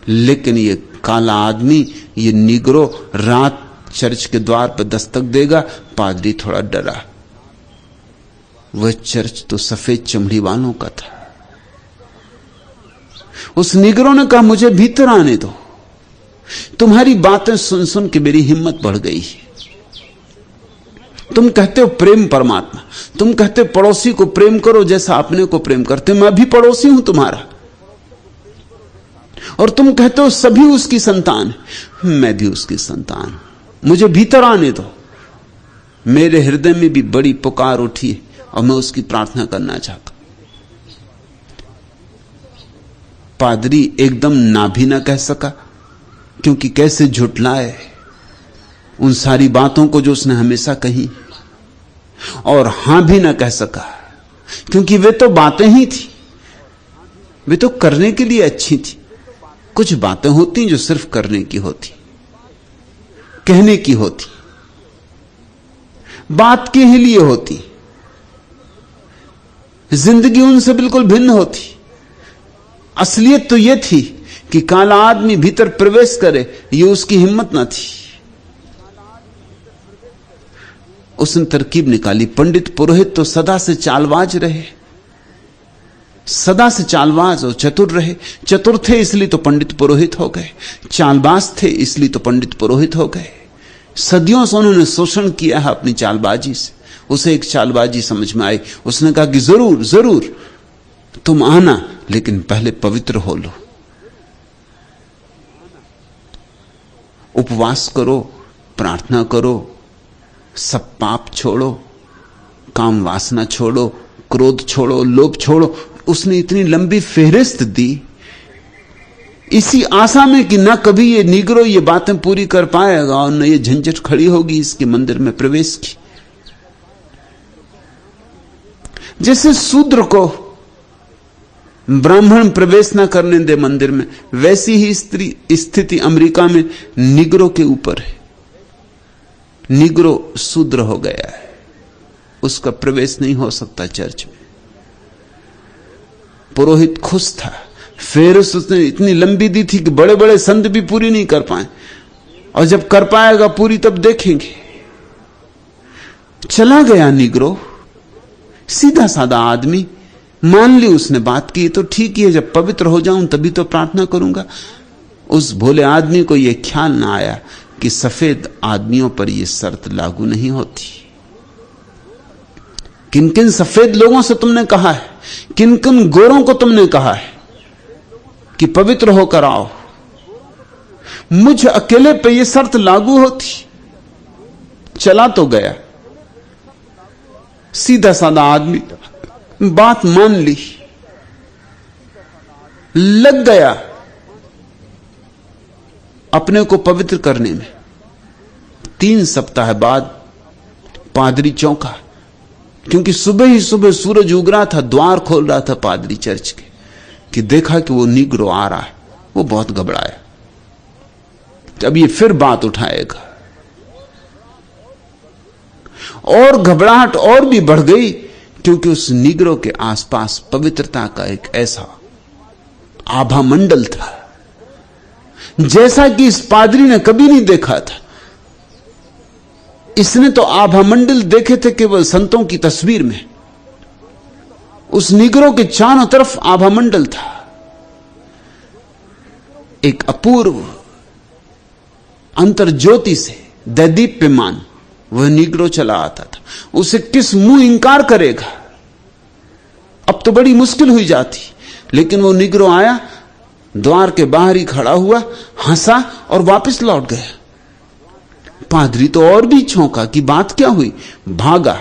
लेकिन ये काला आदमी, ये निग्रो रात चर्च के द्वार पर दस्तक देगा। पादरी थोड़ा डरा। वह चर्च तो सफेद चमड़ी वालों का था। उस निग्रो ने कहा, मुझे भीतर आने दो। तुम्हारी बातें सुन सुन के मेरी हिम्मत बढ़ गई है। तुम कहते हो प्रेम परमात्मा, तुम कहते हो पड़ोसी को प्रेम करो जैसा अपने को प्रेम करते। मैं भी पड़ोसी हूं तुम्हारा। और तुम कहते हो सभी उसकी संतान है, मैं भी उसकी संतान हूं। मुझे भीतर आने दो। मेरे हृदय में भी बड़ी पुकार उठी है और मैं उसकी प्रार्थना करना चाहता हूं। पादरी एकदम ना भी ना कह सका, क्योंकि कैसे झुठलाए उन सारी बातों को जो उसने हमेशा कही। और हां भी ना कह सका, क्योंकि वे तो बातें ही थी, वे तो करने के लिए अच्छी थी। कुछ बातें होती जो सिर्फ करने की होती, कहने की होती, बात के ही लिए होती। जिंदगी उनसे बिल्कुल भिन्न होती। असलियत तो यह थी कि काला आदमी भीतर प्रवेश करे, ये उसकी हिम्मत ना थी। उसने तरकीब निकाली। पंडित पुरोहित तो सदा से चालबाज रहे, सदा से चालबाज और चतुर रहे। चतुर थे इसलिए तो पंडित पुरोहित हो गए, चालबाज थे इसलिए तो पंडित पुरोहित हो गए। सदियों से उन्होंने शोषण किया है अपनी चालबाजी से। उसे एक चालबाजी समझ में आई। उसने कहा कि जरूर जरूर तुम आना, लेकिन पहले पवित्र हो लो, उपवास करो, प्रार्थना करो, सब पाप छोड़ो, काम वासना छोड़ो, क्रोध छोड़ो, लोभ छोड़ो। उसने इतनी लंबी फेहरिस्त दी, इसी आशा में कि ना कभी ये निग्रो ये बातें पूरी कर पाएगा और न ये झंझट खड़ी होगी इसके मंदिर में प्रवेश की। जैसे शूद्र को ब्राह्मण प्रवेश ना करने दे मंदिर में, वैसी ही स्थिति अमेरिका में निग्रो के ऊपर है। निग्रो शूद्र हो गया है, उसका प्रवेश नहीं हो सकता चर्च में। पुरोहित खुश था। फिर उसने इतनी लंबी दी थी कि बड़े बड़े संत भी पूरी नहीं कर पाए, और जब कर पाएगा पूरी तब देखेंगे। चला गया निग्रो, सीधा साधा आदमी। मान ली उसने बात की तो ठीक ही है, जब पवित्र हो जाऊं तभी तो प्रार्थना करूंगा। उस भोले आदमी को यह ख्याल ना आया कि सफेद आदमियों पर यह शर्त लागू नहीं होती। किन किन सफेद लोगों से तुमने कहा है, किन किन गोरों को तुमने कहा है कि पवित्र होकर आओ? मुझ अकेले पे यह शर्त लागू होती? चला तो गया, सीधा साधा आदमी बात मान ली, लग गया अपने को पवित्र करने में। 3 सप्ताह बाद पादरी चौंका, क्योंकि सुबह ही सुबह सूरज उग रहा था, द्वार खोल रहा था पादरी चर्च के, कि देखा कि वो नीग्रो आ रहा है। वो बहुत घबराया, अब ये फिर बात उठाएगा। और घबराहट और भी बढ़ गई, क्योंकि उस नीग्रो के आसपास पवित्रता का एक ऐसा आभा मंडल था जैसा कि इस पादरी ने कभी नहीं देखा था। इसने तो आभा मंडल देखे थे केवल संतों की तस्वीर में, उस नीग्रो के चारों तरफ आभा मंडल था। एक अपूर्व अंतर्ज्योति से दैदीप्यमान वह नीग्रो चला आता था। उसे किस मुंह इंकार करेगा, अब तो बड़ी मुश्किल हुई जाती। लेकिन वो नीग्रो आया, द्वार के बाहर ही खड़ा हुआ, हंसा और वापस लौट गया। पादरी तो और भी चौंका कि बात क्या हुई, भागा,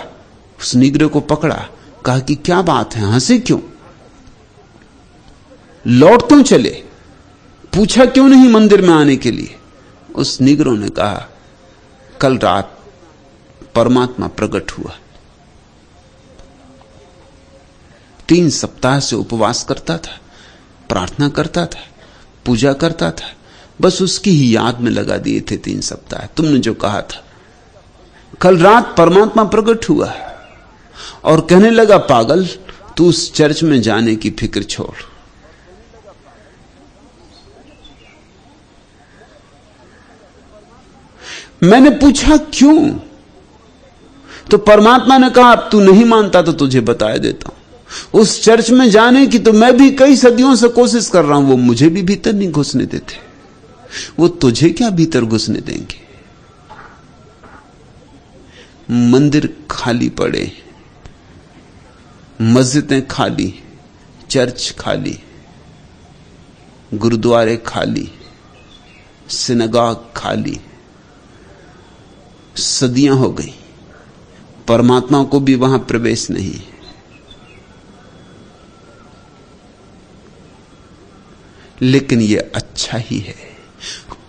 उस नीग्रो को पकड़ा, कहा कि क्या बात है, हंसे क्यों, लौट क्यों चले, पूछा क्यों नहीं मंदिर में आने के लिए। उस नीग्रो ने कहा, कल रात परमात्मा प्रकट हुआ। 3 सप्ताह से उपवास करता था, प्रार्थना करता था, पूजा करता था, बस उसकी ही याद में लगा दिए थे 3 सप्ताह। तुमने जो कहा था, कल रात परमात्मा प्रकट हुआ, और कहने लगा, पागल, तू उस चर्च में जाने की फिक्र छोड़। मैंने पूछा क्यों, तो परमात्मा ने कहा, अब तू नहीं मानता तो तुझे बता देता हूं। उस चर्च में जाने की तो मैं भी कई सदियों से कोशिश कर रहा हूं, वो मुझे भी भीतर नहीं घुसने देते। वो तुझे क्या भीतर घुसने देंगे। मंदिर खाली पड़े, मस्जिदें खाली, चर्च खाली, गुरुद्वारे खाली, सिनगाग खाली, सदियां हो गई, परमात्मा को भी वहां प्रवेश नहीं। लेकिन यह अच्छा ही है,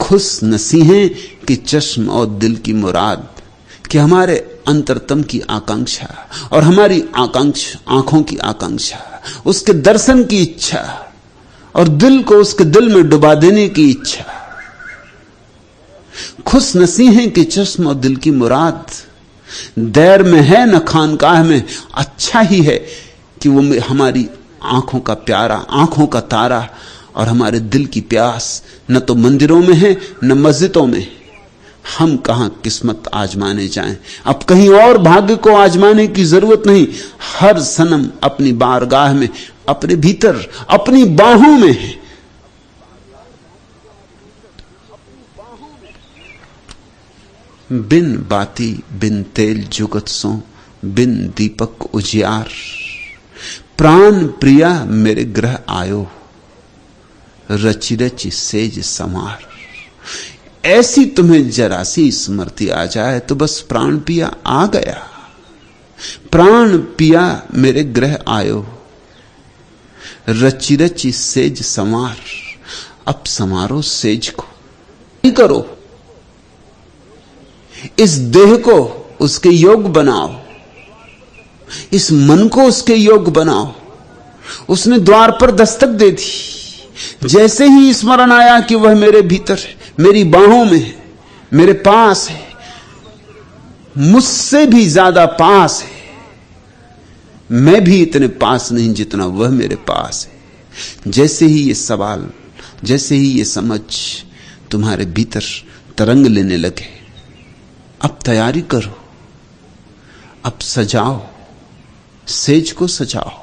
खुश नसी हैं कि चश्म और दिल की मुराद, कि हमारे अंतरतम की आकांक्षा और हमारी आकांक्षा, आंखों की आकांक्षा, उसके दर्शन की इच्छा और दिल को उसके दिल में डुबा देने की इच्छा। खुश नसी हैं कि चश्म और दिल की मुराद, दैर में है न खानकाह में। अच्छा ही है कि वो हमारी आंखों का प्यारा, आंखों का तारा और हमारे दिल की प्यास न तो मंदिरों में है न मस्जिदों में। हम कहां किस्मत आजमाने जाएं, अब कहीं और भाग्य को आजमाने की जरूरत नहीं। हर सनम अपनी बारगाह में, अपने भीतर, अपनी बाहों में है। बिन बाती बिन तेल जुगत सो, बिन दीपक उजियार, प्राण प्रिया मेरे ग्रह आयो, रचि रचि सेज समार। ऐसी तुम्हें जरा सी स्मृति आ जाए तो बस प्राण पिया आ गया। प्राण पिया मेरे ग्रह आयो, रचि रचि सेज समार। अब समारो सेज को, नहीं करो, इस देह को उसके योग बनाओ, इस मन को उसके योग बनाओ। उसने द्वार पर दस्तक दे दी। जैसे ही स्मरण आया कि वह मेरे भीतर है, मेरी बाहों में है, मेरे पास है, मुझसे भी ज्यादा पास है, मैं भी इतने पास नहीं जितना वह मेरे पास है। जैसे ही ये सवाल, जैसे ही ये समझ तुम्हारे भीतर तरंग लेने लगे, अब तैयारी करो, अब सजाओ, सेज को सजाओ।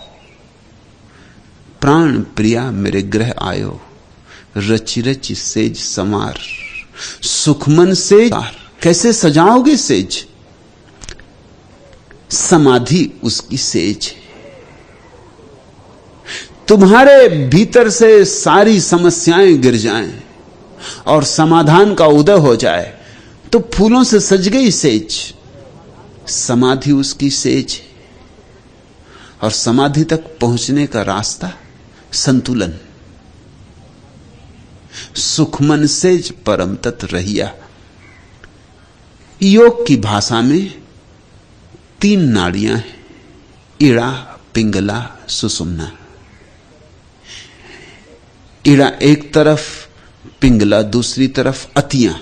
प्राण प्रिया मेरे ग्रह आयो, रचि रचि सेज समार। सुखमन सेज कैसे सजाओगे सेज? समाधि उसकी सेज है। तुम्हारे भीतर से सारी समस्याएं गिर जाएं और समाधान का उदय हो जाए तो फूलों से सज गई सेज। समाधि उसकी सेज है। और समाधि तक पहुंचने का रास्ता संतुलन। सुखमन सेज परम तत् रहिया। योग की भाषा में 3 नाड़ियां हैं, इड़ा, पिंगला, सुषुम्ना। इड़ा एक तरफ, पिंगला दूसरी तरफ, अतियां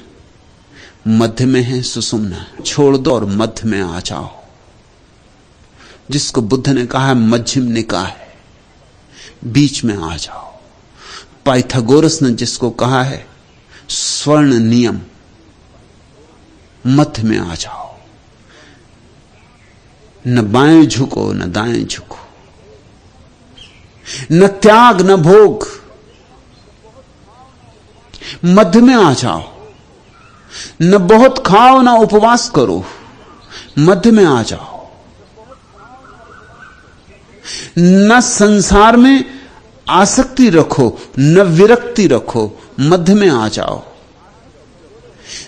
मध्य में है सुषुम्ना। छोड़ दो और मध्य में आ जाओ, जिसको बुद्ध ने कहा है मध्यम निकाय, बीच में आ जाओ। पाइथागोरस ने जिसको कहा है स्वर्ण नियम, मध्य में आ जाओ। न बाएं झुको न दाएं झुको, न त्याग न भोग, मध्य में आ जाओ। न बहुत खाओ न उपवास करो, मध्य में आ जाओ। न संसार में आसक्ति रखो न विरक्ति रखो, मध्य में आ जाओ।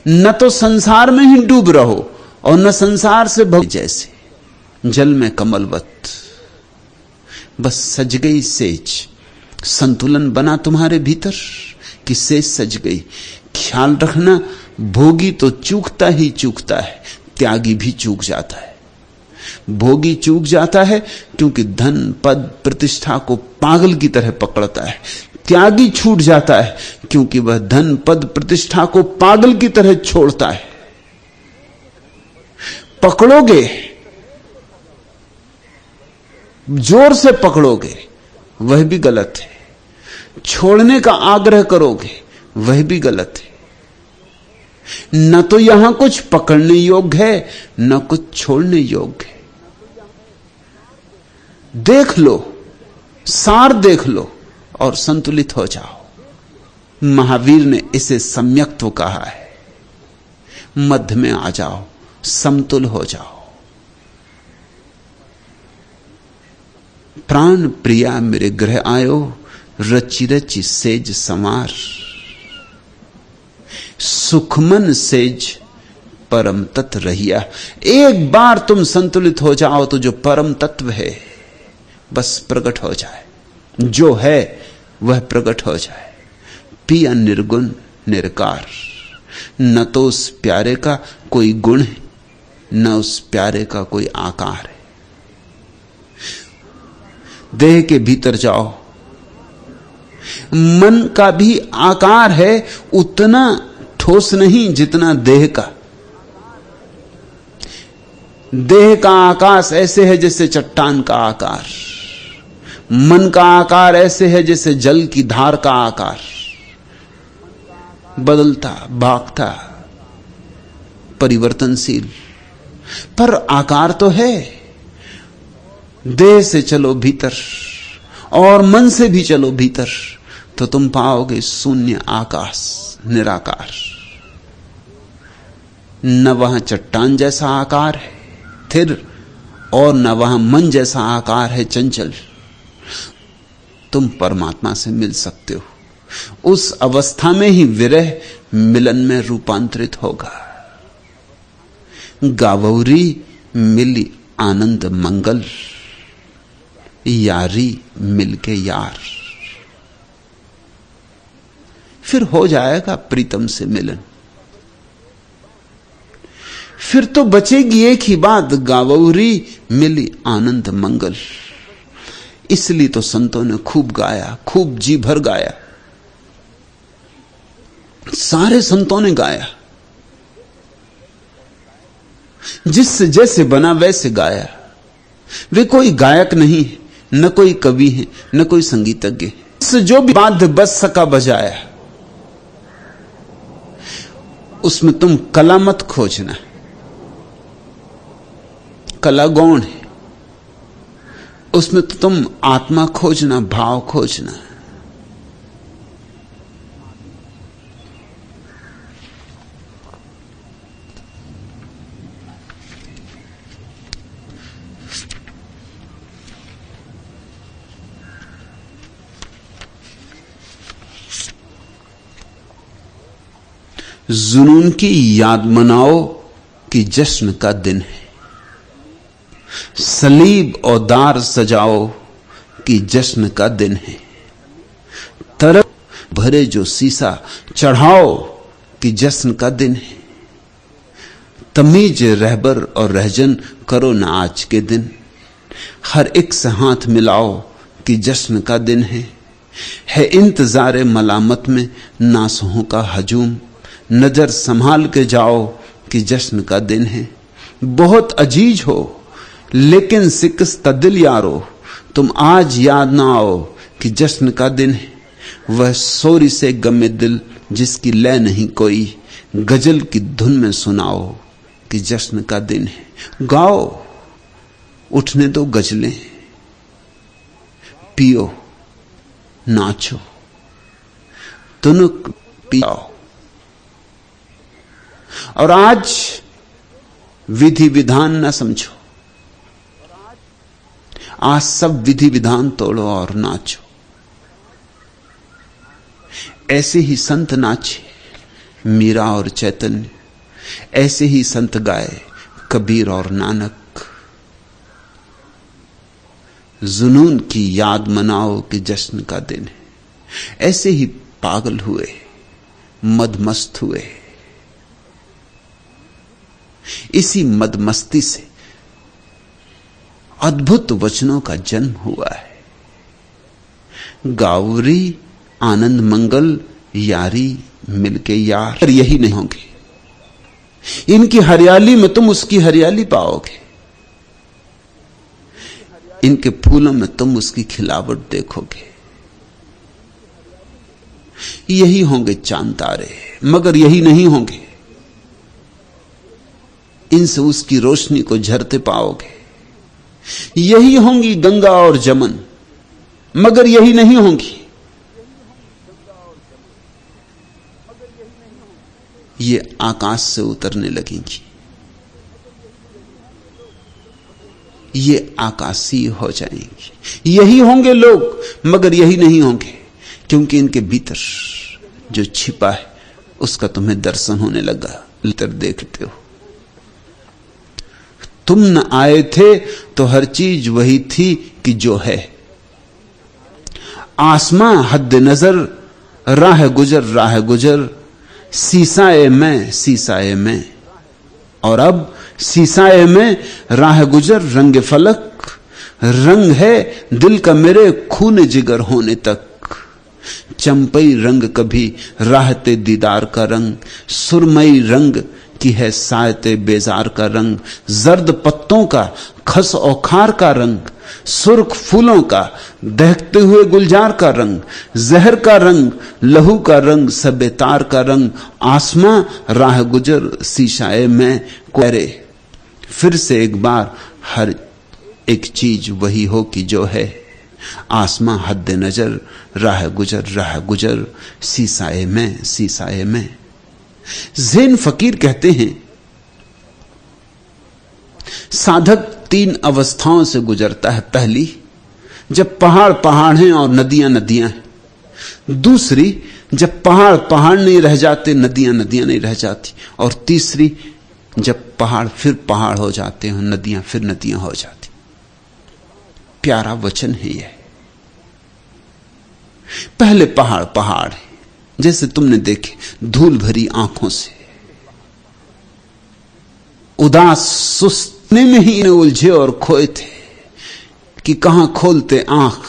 न तो संसार में ही डूब रहो और न संसार से भग, जैसे जल में कमलवत। बस सज गई सेज, संतुलन बना तुम्हारे भीतर कि सेज सज गई। ख्याल रखना, भोगी तो चूकता ही चूकता है, त्यागी भी चूक जाता है। भोगी चूक जाता है क्योंकि धन पद प्रतिष्ठा को पागल की तरह पकड़ता है। त्यागी छूट जाता है क्योंकि वह धन पद प्रतिष्ठा को पागल की तरह छोड़ता है। पकड़ोगे, जोर से पकड़ोगे, वह भी गलत है। छोड़ने का आग्रह करोगे, वह भी गलत है। न तो यहां कुछ पकड़ने योग्य है न कुछ छोड़ने योग्य है। देख लो, सार देख लो और संतुलित हो जाओ। महावीर ने इसे सम्यक्त्व कहा है। मध्य में आ जाओ, समतुल हो जाओ। प्राण प्रिया मेरे गृह आयो, रचि रचि सेज समार। सुखमन सेज परम तत्व रहिया। एक बार तुम संतुलित हो जाओ तो जो परम तत्व है बस प्रकट हो जाए। जो है वह प्रकट हो जाए। पिया निर्गुण निरकार। न तो उस प्यारे का कोई गुण है न उस प्यारे का कोई आकार है। देह के भीतर जाओ, मन का भी आकार है, उतना ठोस नहीं जितना देह का। देह का आकाश ऐसे है जैसे चट्टान का आकार, मन का आकार ऐसे है जैसे जल की धार का आकार, बदलता भागता परिवर्तनशील, पर आकार तो है। देह से चलो भीतर और मन से भी चलो भीतर तो तुम पाओगे शून्य आकाश, निराकार। न वहां चट्टान जैसा आकार है स्थिर और न वहां मन जैसा आकार है चंचल। तुम परमात्मा से मिल सकते हो। उस अवस्था में ही विरह मिलन में रूपांतरित होगा। गावौरी मिली आनंद मंगल, यारी मिलके यार। फिर हो जाएगा प्रीतम से मिलन। फिर तो बचेगी एक ही बात, गावौरी मिली आनंद मंगल। इसलिए तो संतों ने खूब गाया, खूब जी भर गाया। सारे संतों ने गाया, जिससे जैसे बना वैसे गाया। वे कोई गायक नहीं है, न कोई कवि है, न कोई संगीतज्ञ है। इससे जो भी वाद्य बज सका बजाया। उसमें तुम कला मत खोजना, कला गौण है। उसमें तो तुम आत्मा खोजना, भाव खोजना। जुनून की याद मनाओ कि जश्न का दिन है। सलीब और दार सजाओ कि जश्न का दिन है। तरफ भरे जो शीशा चढ़ाओ कि जश्न का दिन है। तमीज रहबर और रहजन करो न आज के दिन, हर एक से हाथ मिलाओ कि जश्न का दिन है इंतजारे मलामत में नासहों का हजूम, नजर संभाल के जाओ कि जश्न का दिन है। बहुत अजीज हो लेकिन सिकस्ता दिल यारो, तुम आज याद ना आओ कि जश्न का दिन है। वह सोरी से गमे दिल जिसकी लय नहीं कोई, गजल की धुन में सुनाओ कि जश्न का दिन है। गाओ, उठने दो गजलें, पियो नाचो, तुनुक पियाओ। और आज विधि विधान ना समझो, आज सब विधि विधान तोड़ो और नाचो। ऐसे ही संत नाचे मीरा और चैतन्य, ऐसे ही संत गाए कबीर और नानक। जुनून की याद मनाओ कि जश्न का दिन है। ऐसे ही पागल हुए, मदमस्त हुए। इसी मदमस्ती से अद्भुत वचनों का जन्म हुआ है। गावरी आनंद मंगल यारी मिलके यार, यही नहीं होंगे। इनकी हरियाली में तुम उसकी हरियाली पाओगे, इनके फूलों में तुम उसकी खिलावट देखोगे। यही होंगे चांद तारे, मगर यही नहीं होंगे। इनसे उसकी रोशनी को झरते पाओगे। यही होंगी गंगा और जमन, मगर यही नहीं होंगी। ये आकाश से उतरने लगेंगी, ये आकाशीय हो जाएंगी। यही होंगे लोग, मगर यही नहीं होंगे, क्योंकि इनके भीतर जो छिपा है उसका तुम्हें दर्शन होने लगा। भीतर देखते हो। तुम न आए थे तो हर चीज वही थी कि जो है। आसमां हद नजर, राह गुजर, सीसाए मैं। और अब सीसाए में राह गुजर, रंग फलक, रंग है दिल का मेरे खून जिगर होने तक। चंपई रंग कभी राहते दीदार का रंग, सुरमई रंग की है सायते बेजार का रंग। जर्द पत्तों का खस औखार का रंग, सुर्ख फूलों का दहकते हुए गुलजार का रंग। जहर का रंग, लहू का रंग, सबेतार का रंग। आसमां राह गुजर, शीशाए में कोरे। फिर से एक बार हर एक चीज वही हो कि जो है। आसमां हद नजर, राह गुजर, शीशाए में। ज़ैन फकीर कहते हैं, साधक 3 अवस्थाओं से गुजरता है। पहली, जब पहाड़ हैं और नदियां हैं। दूसरी, जब पहाड़ नहीं रह जाते, नदियां नहीं रह जाती। और तीसरी, जब पहाड़ फिर पहाड़ हो जाते हैं, नदियां फिर नदियां हो जाती। प्यारा वचन है यह। पहले पहाड़ है, जैसे तुमने देखे, धूल भरी आंखों से, उदास सुस्तने में ही इन्हें उलझे और खोए थे कि कहां खोलते आंख,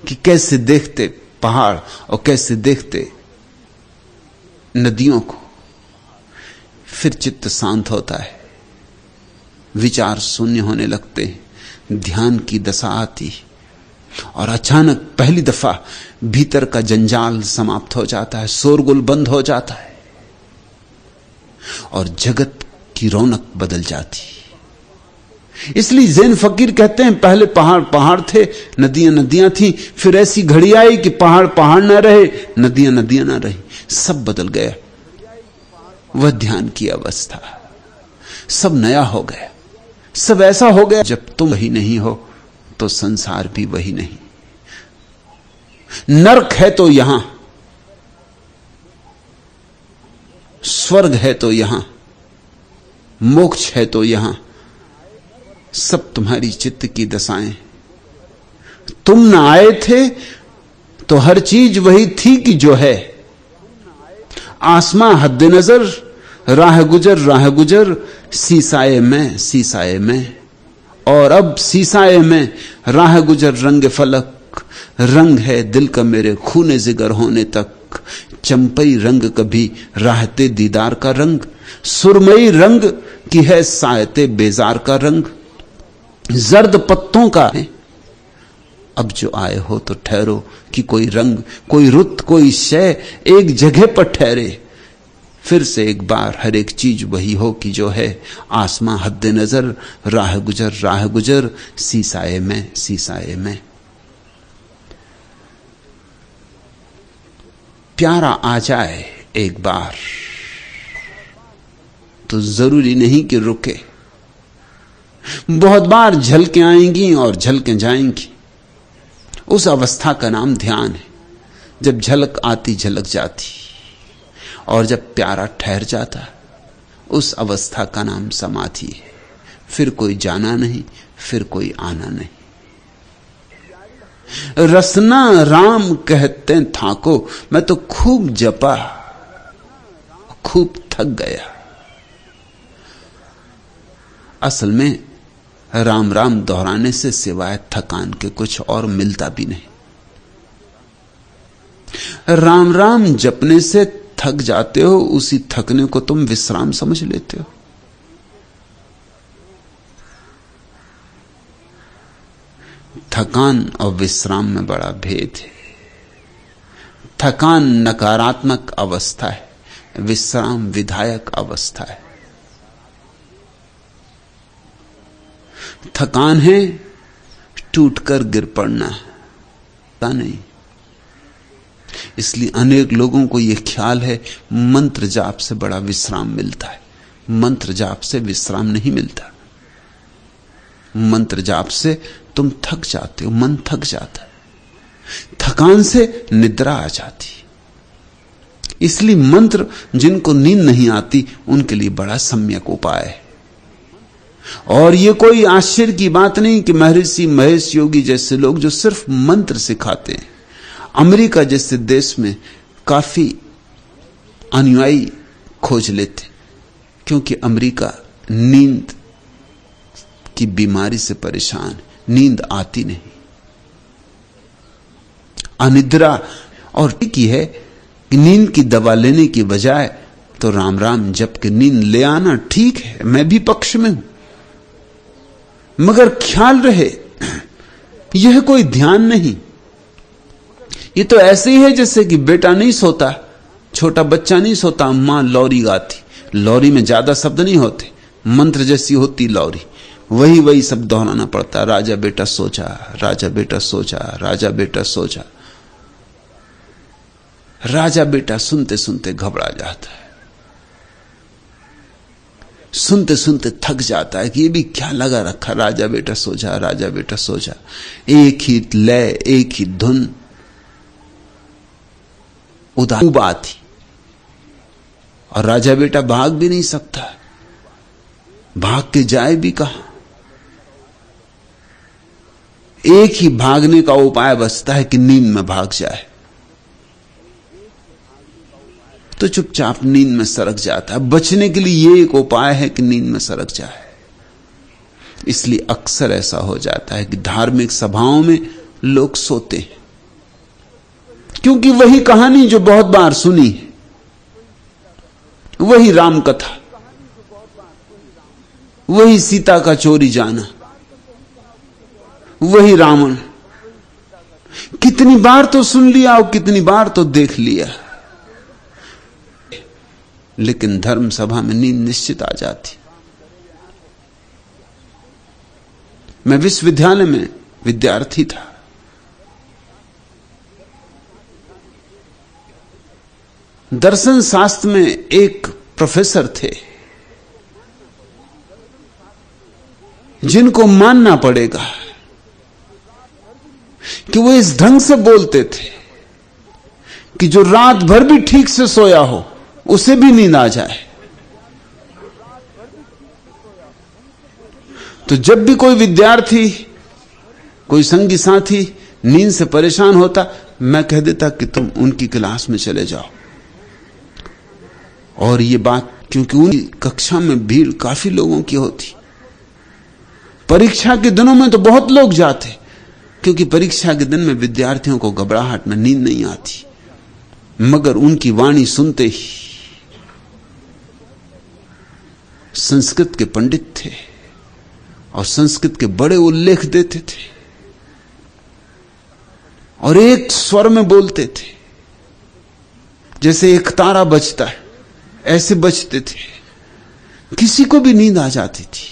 कि कैसे देखते पहाड़ और कैसे देखते नदियों को। फिर चित्त शांत होता है, विचार शून्य होने लगते हैं, ध्यान की दशा आती, और अचानक पहली दफा भीतर का जंजाल समाप्त हो जाता है, शोरगुल बंद हो जाता है और जगत की रौनक बदल जाती। इसलिए ज़ैन फकीर कहते हैं, पहले पहाड़ थे, नदियां थी, फिर ऐसी घड़ी आई कि पहाड़ ना रहे, नदियां ना रही, सब बदल गया। वह ध्यान की अवस्था, सब नया हो गया, सब ऐसा हो गया। जब तुम वही नहीं हो तो संसार भी वही नहीं। नरक है तो यहां, स्वर्ग है तो यहां, मोक्ष है तो यहां, सब तुम्हारी चित्त की दशाएं। तुम न आए थे तो हर चीज वही थी कि जो है। आसमां हद्दे नजर, राह गुजर, सीसाए में, और अब सीसाए में राह गुजर रंग फलक। रंग है दिल का मेरे खूने जिगर होने तक। चंपई रंग कभी राहते दीदार का रंग। सुरमई रंग की है सायते बेजार का रंग। जर्द पत्तों का है अब जो आए हो तो ठहरो कि कोई रंग, कोई रुत, कोई शय एक जगह पर ठहरे। फिर से एक बार हर एक चीज वही हो कि जो है। आसमां हद्दे नजर, राह गुजर, सीसाए में। प्यारा आ जाए एक बार तो जरूरी नहीं कि रुके। बहुत बार झलकें आएंगी और झलकें जाएंगी। उस अवस्था का नाम ध्यान है, जब झलक आती झलक जाती, और जब प्यारा ठहर जाता, उस अवस्था का नाम समाधि है। फिर कोई जाना नहीं, फिर कोई आना नहीं। रसना राम कहते थाको, मैं तो खूब जपा, खूब थक गया। असल में राम राम दोहराने से सिवाय थकान के कुछ और मिलता भी नहीं। राम राम जपने से थक जाते हो, उसी थकने को तुम विश्राम समझ लेते हो। थकान और विश्राम में बड़ा भेद है। थकान नकारात्मक अवस्था है, विश्राम विधायक अवस्था है। थकान है टूटकर गिर पड़ना, नहीं। इसलिए अनेक लोगों को यह ख्याल है मंत्र जाप से बड़ा विश्राम मिलता है। मंत्र जाप से विश्राम नहीं मिलता। मंत्र जाप से तुम थक जाते हो, मन थक जाता है। थकान से निद्रा आ जाती। इसलिए मंत्र जिनको नींद नहीं आती उनके लिए बड़ा सम्यक उपाय है। और यह कोई आश्चर्य की बात नहीं कि महर्षि महेश योगी जैसे लोग जो सिर्फ मंत्र सिखाते हैं, अमेरिका जैसे देश में काफी अनुयायी खोज लेते, क्योंकि अमेरिका नींद की बीमारी से परेशान, नींद आती नहीं, अनिद्रा। और ठीक ही है कि नींद की दवा लेने की बजाय तो राम राम जप के नींद ले आना ठीक है, मैं भी पक्ष में हूं। मगर ख्याल रहे यह कोई ध्यान नहीं। ये तो ऐसे ही है जैसे कि बेटा नहीं सोता, छोटा बच्चा नहीं सोता, मां लौरी गाती। लौरी में ज्यादा शब्द नहीं होते, मंत्र जैसी होती लौरी, वही सब दोहराना पड़ता। राजा बेटा सो जा, राजा बेटा सो जा, राजा बेटा सो जा। राजा बेटा सुनते सुनते घबरा जाता है, सुनते सुनते थक जाता है कि ये भी क्या लगा रखा, राजा बेटा सो जा, राजा बेटा सो जा। एक ही लय, एक ही धुन, उदार थी। और राजा बेटा भाग भी नहीं सकता, भाग के जाए भी कहां। एक ही भागने का उपाय बचता है कि नींद में भाग जाए, तो चुपचाप नींद में सरक जाता है। बचने के लिए यह एक उपाय है कि नींद में सरक जाए। इसलिए अक्सर ऐसा हो जाता है कि धार्मिक सभाओं में लोग सोते हैं, क्योंकि वही कहानी जो बहुत बार सुनी है, वही राम कथा, वही सीता का चोरी जाना, वही रावण, कितनी बार तो सुन लिया और कितनी बार तो देख लिया। लेकिन धर्म सभा में नींद निश्चित आ जाती। मैं विश्वविद्यालय में विद्यार्थी था। दर्शन शास्त्र में एक प्रोफेसर थे जिनको मानना पड़ेगा कि वो इस ढंग से बोलते थे कि जो रात भर भी ठीक से सोया हो उसे भी नींद आ जाए। तो जब भी कोई विद्यार्थी, कोई संगी साथी नींद से परेशान होता, मैं कह देता कि तुम उनकी क्लास में चले जाओ। और ये बात, क्योंकि उनकी कक्षा में भीड़ काफी लोगों की होती। परीक्षा के दिनों में तो बहुत लोग जाते, क्योंकि परीक्षा के दिन में विद्यार्थियों को घबराहट में नींद नहीं आती। मगर उनकी वाणी सुनते ही, संस्कृत के पंडित थे और संस्कृत के बड़े उल्लेख देते थे और एक स्वर में बोलते थे, जैसे एक तारा बजता है ऐसे बजते थे, किसी को भी नींद आ जाती थी।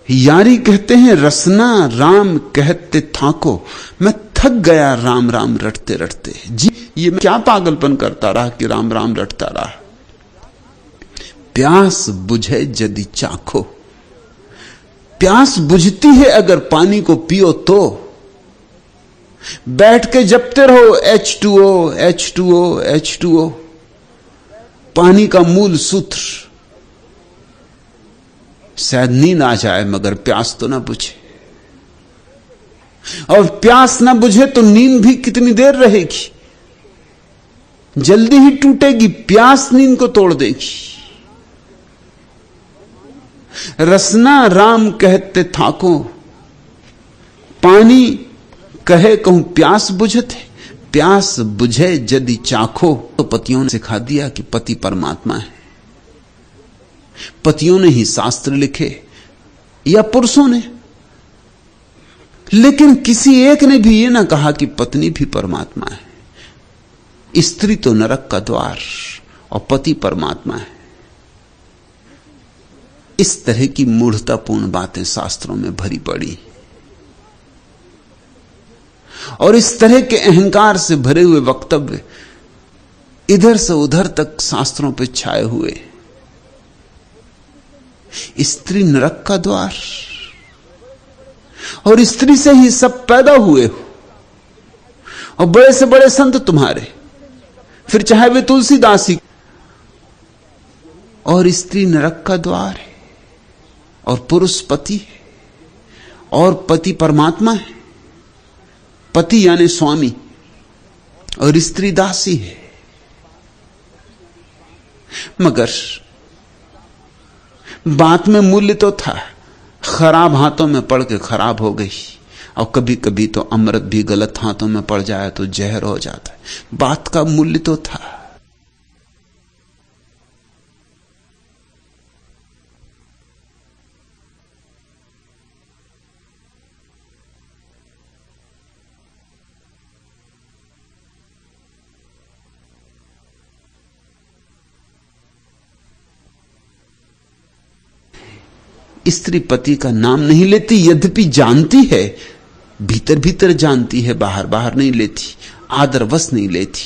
यारी कहते हैं रसना राम कहते थाको, मैं थक गया राम राम रटते रटते। जी, ये मैं क्या पागलपन करता रहा कि राम राम रटता रहा। प्यास बुझे यदि चाखो, प्यास बुझती है अगर पानी को पियो तो। बैठ के जपते रहो H2O H2O H2O, पानी का मूल सूत्र। शायद नींद आ जाए मगर प्यास तो ना बुझे, और प्यास ना बुझे तो नींद भी कितनी देर रहेगी, जल्दी ही टूटेगी। प्यास नींद को तोड़ देगी। रसना राम कहते थाको, पानी कहे कहूं प्यास बुझते, प्यास बुझे यदि चाखो। तो पतियों ने सिखा दिया कि पति परमात्मा है। पतियों ने ही शास्त्र लिखे या पुरुषों ने, लेकिन किसी एक ने भी यह ना कहा कि पत्नी भी परमात्मा है। स्त्री तो नरक का द्वार और पति परमात्मा है। इस तरह की मूढ़तापूर्ण बातें शास्त्रों में भरी पड़ी, और इस तरह के अहंकार से भरे हुए वक्तव्य इधर से उधर तक शास्त्रों पे छाए हुए। स्त्री नरक का द्वार, और स्त्री से ही सब पैदा हुए हो, और बड़े से बड़े संत तुम्हारे, फिर चाहे वे तुलसीदास ही, और स्त्री नरक का द्वार है, और पुरुष पति है, और पति परमात्मा है। पति यानी स्वामी, और स्त्री दासी है। मगर बात में मूल्य तो था, खराब हाथों में पड़ के खराब हो गई। और कभी कभी तो अमृत भी गलत हाथों में पड़ जाए तो जहर हो जाता है। बात का मूल्य तो था। स्त्री पति का नाम नहीं लेती, यद्यपि जानती है, भीतर भीतर जानती है, बाहर बाहर नहीं लेती, आदरवश नहीं लेती।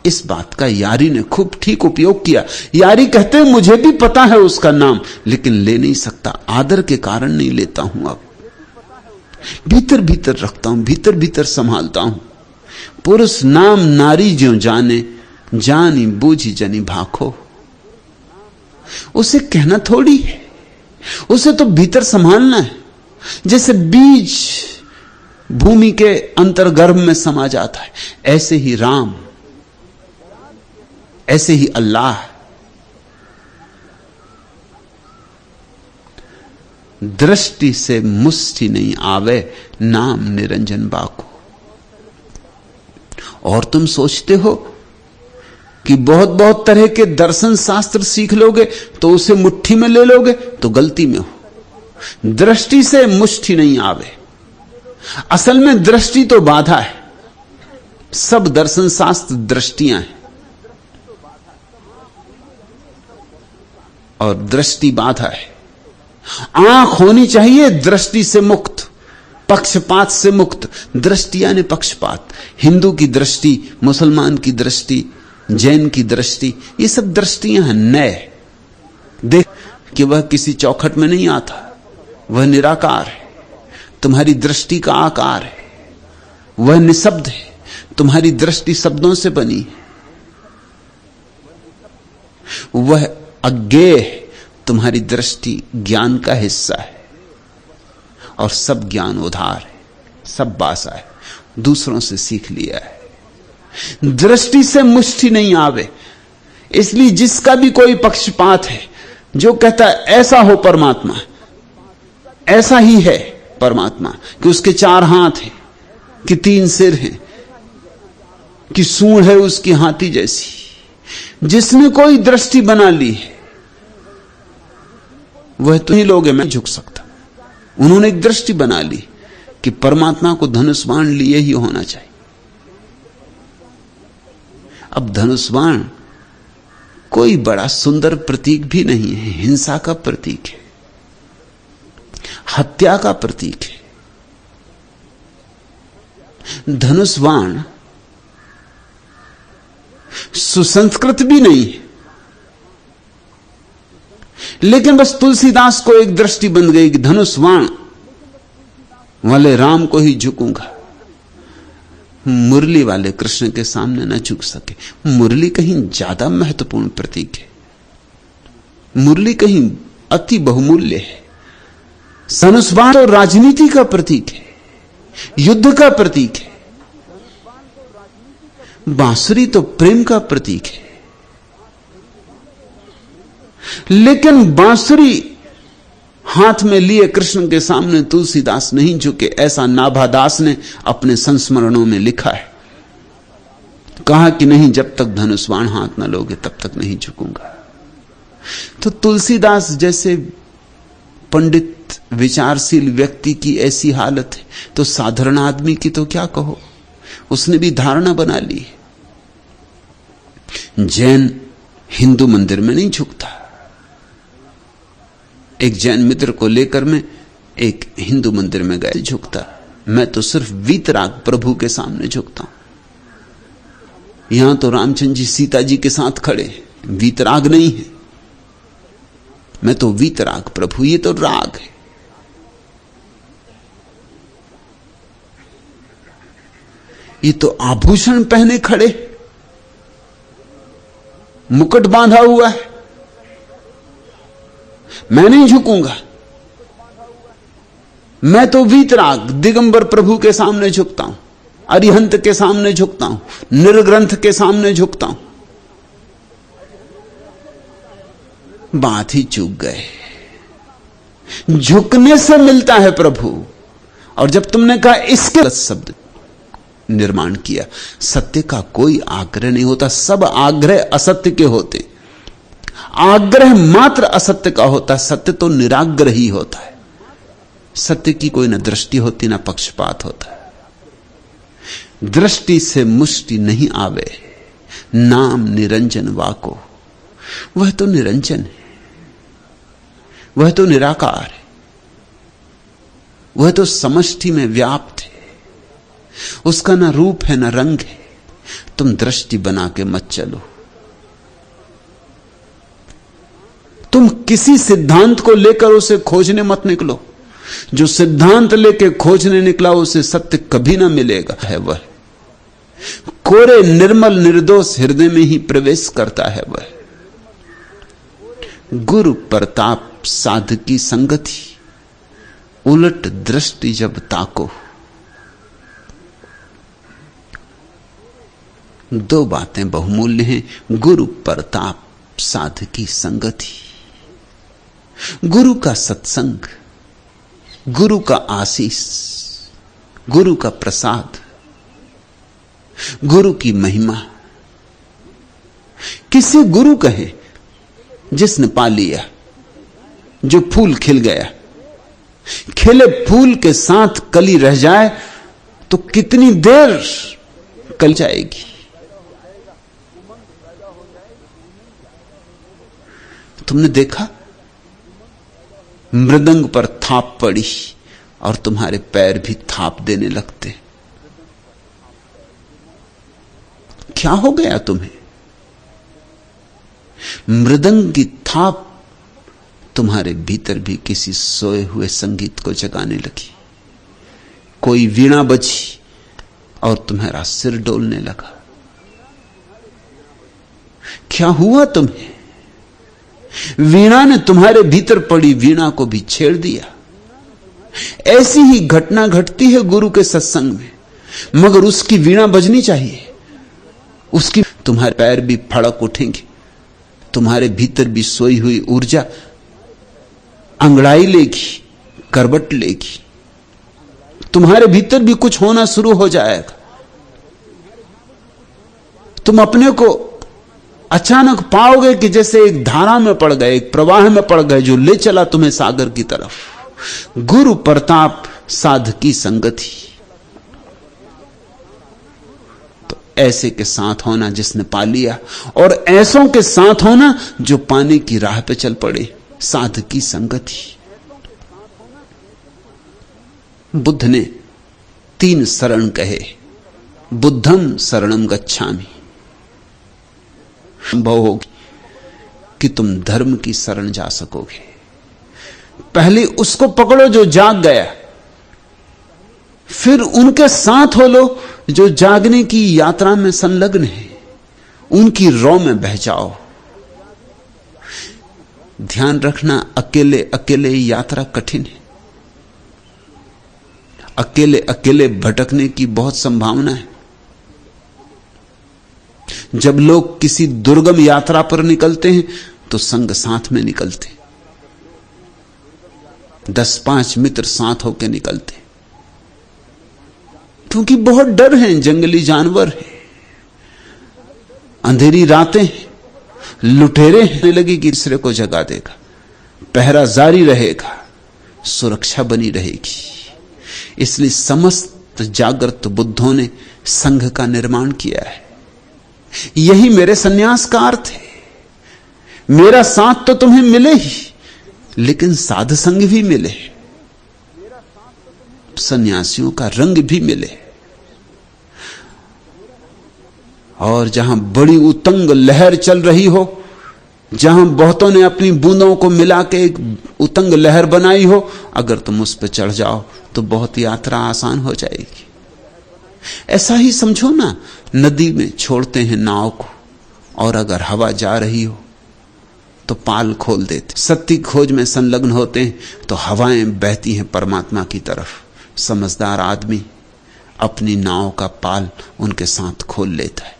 इस बात का यारी ने खूब ठीक उपयोग किया। यारी कहते हैं मुझे भी पता है उसका नाम, लेकिन ले नहीं सकता, आदर के कारण नहीं लेता हूं। अब भीतर भीतर रखता हूं, भीतर भीतर संभालता हूं। पुरुष नाम नारी ज्यों जाने, जानी बूझी जनी भाखो। उसे कहना थोड़ी है, उसे तो भीतर संभालना है। जैसे बीज भूमि के अंतर्गर्भ में समा जाता है, ऐसे ही राम, ऐसे ही अल्लाह। दृष्टि से मुष्टि नहीं आवे, नाम निरंजन बाको। और तुम सोचते हो कि बहुत बहुत तरह के दर्शन शास्त्र सीख लोगे तो उसे मुट्ठी में ले लोगे, तो गलती में हो। दृष्टि से मुष्टि नहीं आवे। असल में दृष्टि तो बाधा है। सब दर्शन शास्त्र दृष्टियां हैं, और दृष्टि बाधा है। आंख होनी चाहिए दृष्टि से मुक्त, पक्षपात से मुक्त। दृष्टि यानी पक्षपात। हिंदू की दृष्टि, मुसलमान की दृष्टि, जैन की दृष्टि, ये सब दृष्टियां हैं। नए देख कि वह किसी चौखट में नहीं आता, वह निराकार है। तुम्हारी दृष्टि का आकार है, वह निशब्द है। तुम्हारी दृष्टि शब्दों से बनी है। वह अज्ञेय है। तुम्हारी दृष्टि ज्ञान का हिस्सा है और सब ज्ञान उधार है, सब बासा है, दूसरों से सीख लिया है। दृष्टि से मुष्टि नहीं आवे। इसलिए जिसका भी कोई पक्षपात है, जो कहता है ऐसा हो परमात्मा, ऐसा ही है परमात्मा, कि उसके 4 हाथ हैं, कि 3 सिर हैं, कि सूंड है उसकी हाथी जैसी, जिसने कोई दृष्टि बना ली है वह तो ही लोग है, मैं झुक सकता। उन्होंने एक दृष्टि बना ली कि परमात्मा को धनुष बाण लिए ही होना चाहिए। अब धनुष बाण कोई बड़ा सुंदर प्रतीक भी नहीं है, हिंसा का प्रतीक है, हत्या का प्रतीक है। धनुष बाण सुसंस्कृत भी नहीं है, लेकिन बस तुलसीदास को एक दृष्टि बन गई कि धनुष बाण वाले राम को ही झुकूंगा, मुरली वाले कृष्ण के सामने न झुक सके। मुरली कहीं ज्यादा महत्वपूर्ण प्रतीक है, मुरली कहीं अति बहुमूल्य है। धनुष बाण तो राजनीति का प्रतीक है, युद्ध का प्रतीक है। बांसुरी तो प्रेम का प्रतीक है, लेकिन बांसुरी हाथ में लिए कृष्ण के सामने तुलसीदास नहीं झुके, ऐसा नाभादास ने अपने संस्मरणों में लिखा है। कहा कि नहीं, जब तक धनुष बाण हाथ न लोगे तब तक नहीं झुकूंगा। तो तुलसीदास जैसे पंडित विचारशील व्यक्ति की ऐसी हालत है, तो साधारण आदमी की तो क्या कहो, उसने भी धारणा बना ली। जैन हिंदू मंदिर में नहीं झुकता। एक जैन मित्र को लेकर मैं एक हिंदू मंदिर में गया, झुकता। मैं तो सिर्फ वीतराग प्रभु के सामने झुकता हूं। यहां तो रामचंद्र जी सीता जी के साथ खड़े, वीतराग नहीं है। मैं तो वीतराग प्रभु, ये तो राग है। ये तो आभूषण पहने खड़े, मुकुट बांधा हुआ है। मैं नहीं झुकूंगा। मैं तो वीतराग दिगंबर प्रभु के सामने झुकता हूं, अरिहंत के सामने झुकता हूं, निर्ग्रंथ के सामने झुकता हूं। बात ही चूक गए। झुकने से मिलता है प्रभु। और जब तुमने कहा इसके शब्द निर्माण किया, सत्य का कोई आग्रह नहीं होता, सब आग्रह असत्य के होते। आग्रह मात्र असत्य का होता, सत्य तो निराग्रह ही होता है। सत्य की कोई न दृष्टि होती न पक्षपात होता है। दृष्टि से मुष्टि नहीं आवे, नाम निरंजन वाको। वह तो निरंजन है, वह तो निराकार है, वह तो समष्टि में व्याप्त है। उसका ना रूप है ना रंग है। तुम दृष्टि बना के मत चलो। तुम किसी सिद्धांत को लेकर उसे खोजने मत निकलो। जो सिद्धांत लेके खोजने निकला उसे सत्य कभी ना मिलेगा। है वह कोरे निर्मल निर्दोष हृदय में ही प्रवेश करता है। वह गुरु प्रताप साध की संगति, उलट दृष्टि जब ताको। दो बातें बहुमूल्य हैं, गुरु प्रताप साध की संगति। गुरु का सत्संग, गुरु का आशीष, गुरु का प्रसाद, गुरु की महिमा। किसे गुरु कहे? जिसने पा लिया, जो फूल खिल गया। खिले फूल के साथ कली रह जाए तो कितनी देर कल जाएगी। तुमने देखा, मृदंग पर थाप पड़ी और तुम्हारे पैर भी थाप देने लगते। क्या हो गया तुम्हें? मृदंग की थाप तुम्हारे भीतर भी किसी सोए हुए संगीत को जगाने लगी। कोई वीणा बजी और तुम्हारा सिर डोलने लगा। क्या हुआ तुम्हें? वीणा ने तुम्हारे भीतर पड़ी वीणा को भी छेड़ दिया। ऐसी ही घटना घटती है गुरु के सत्संग में, मगर उसकी वीणा बजनी चाहिए। उसकी तुम्हारे पैर भी फड़क उठेंगे, तुम्हारे भीतर भी सोई हुई ऊर्जा अंगड़ाई लेगी, करवट लेगी, तुम्हारे भीतर भी कुछ होना शुरू हो जाएगा। तुम अपने को अचानक पाओगे कि जैसे एक धारा में पड़ गए, एक प्रवाह में पड़ गए जो ले चला तुम्हें सागर की तरफ। गुरु प्रताप साधकी संगति। तो ऐसे के साथ होना जिसने पा लिया, और ऐसों के साथ होना जो पाने की राह पे चल पड़े, साधकी संगति। बुद्ध ने 3 शरण कहे, बुद्धम शरणम गच्छामि। संभव होगी कि तुम धर्म की शरण जा सकोगे। पहले उसको पकड़ो जो जाग गया, फिर उनके साथ हो लो जो जागने की यात्रा में संलग्न है, उनकी रौ में बह जाओ। ध्यान रखना, अकेले अकेले यात्रा कठिन है। अकेले अकेले भटकने की बहुत संभावना है। जब लोग किसी दुर्गम यात्रा पर निकलते हैं तो संग साथ में निकलते, 10-5 मित्र साथ होकर निकलते, क्योंकि बहुत डर है, जंगली जानवर है, अंधेरी रातें हैं, लुटेरे होने लगी कि दूसरे को जगा देगा, पहरा जारी रहेगा, सुरक्षा बनी रहेगी। इसलिए समस्त जागृत बुद्धों ने संघ का निर्माण किया है। यही मेरे सन्यास का अर्थ है। मेरा साथ तो तुम्हें मिले ही, लेकिन साध संग भी मिले, सन्यासियों का रंग भी मिले। और जहां बड़ी उतंग लहर चल रही हो, जहां बहुतों ने अपनी बूंदों को मिला के एक उतंग लहर बनाई हो, अगर तुम उस पर चढ़ जाओ तो बहुत यात्रा आसान हो जाएगी। ऐसा ही समझो ना, नदी में छोड़ते हैं नाव को, और अगर हवा जा रही हो तो पाल खोल देते। सत्य खोज में संलग्न होते हैं तो हवाएं बहती हैं परमात्मा की तरफ। समझदार आदमी अपनी नाव का पाल उनके साथ खोल लेता है।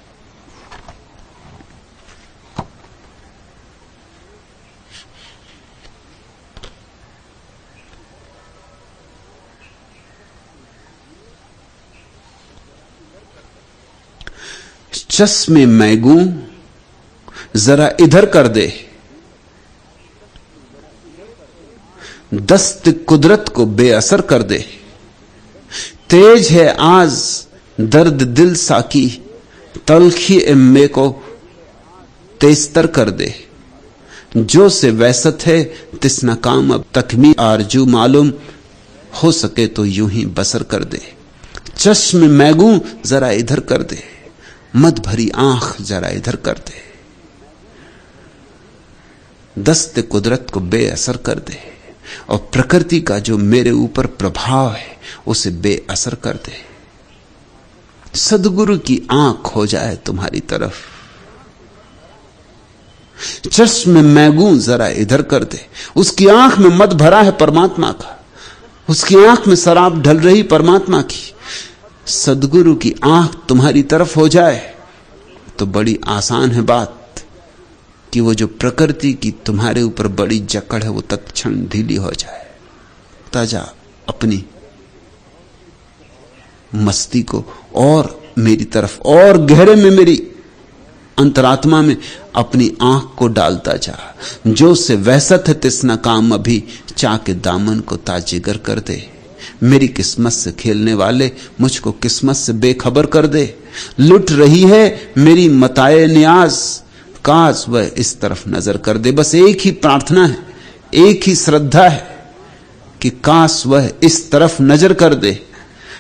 चश्मे मैगू जरा इधर कर दे, दस्त कुदरत को बेअसर कर दे। तेज है आज दर्द दिल साकी, तलखी एम्मे को तेजतर कर दे। जो से वैसत है तिस नकाम अब तकमी आरजू मालूम, हो सके तो यूं ही बसर कर दे। चश्मे मैगू जरा इधर कर दे, मद भरी आंख जरा इधर कर दे, दस्त कुदरत को बेअसर कर दे, और प्रकृति का जो मेरे ऊपर प्रभाव है उसे बेअसर कर दे। सदगुरु की आंख हो जाए तुम्हारी तरफ। चश्मे मैगू जरा इधर कर दे। उसकी आंख में मद भरा है परमात्मा का, उसकी आंख में शराब ढल रही परमात्मा की। सदगुरु की आंख तुम्हारी तरफ हो जाए तो बड़ी आसान है बात कि वो जो प्रकृति की तुम्हारे ऊपर बड़ी जकड़ है वो तत्क्षण ढीली हो जाए। ताजा अपनी मस्ती को और मेरी तरफ और गहरे में, मेरी अंतरात्मा में अपनी आंख को डालता जा। जो से वैसत है तिसना काम अभी, चाके दामन को ताजिगर कर दे। मेरी किस्मत से खेलने वाले मुझको किस्मत से बेखबर कर दे। लुट रही है मेरी मताए नियाज, काश वह इस तरफ नजर कर दे। बस एक ही प्रार्थना है, एक ही श्रद्धा है कि काश वह इस तरफ नजर कर दे।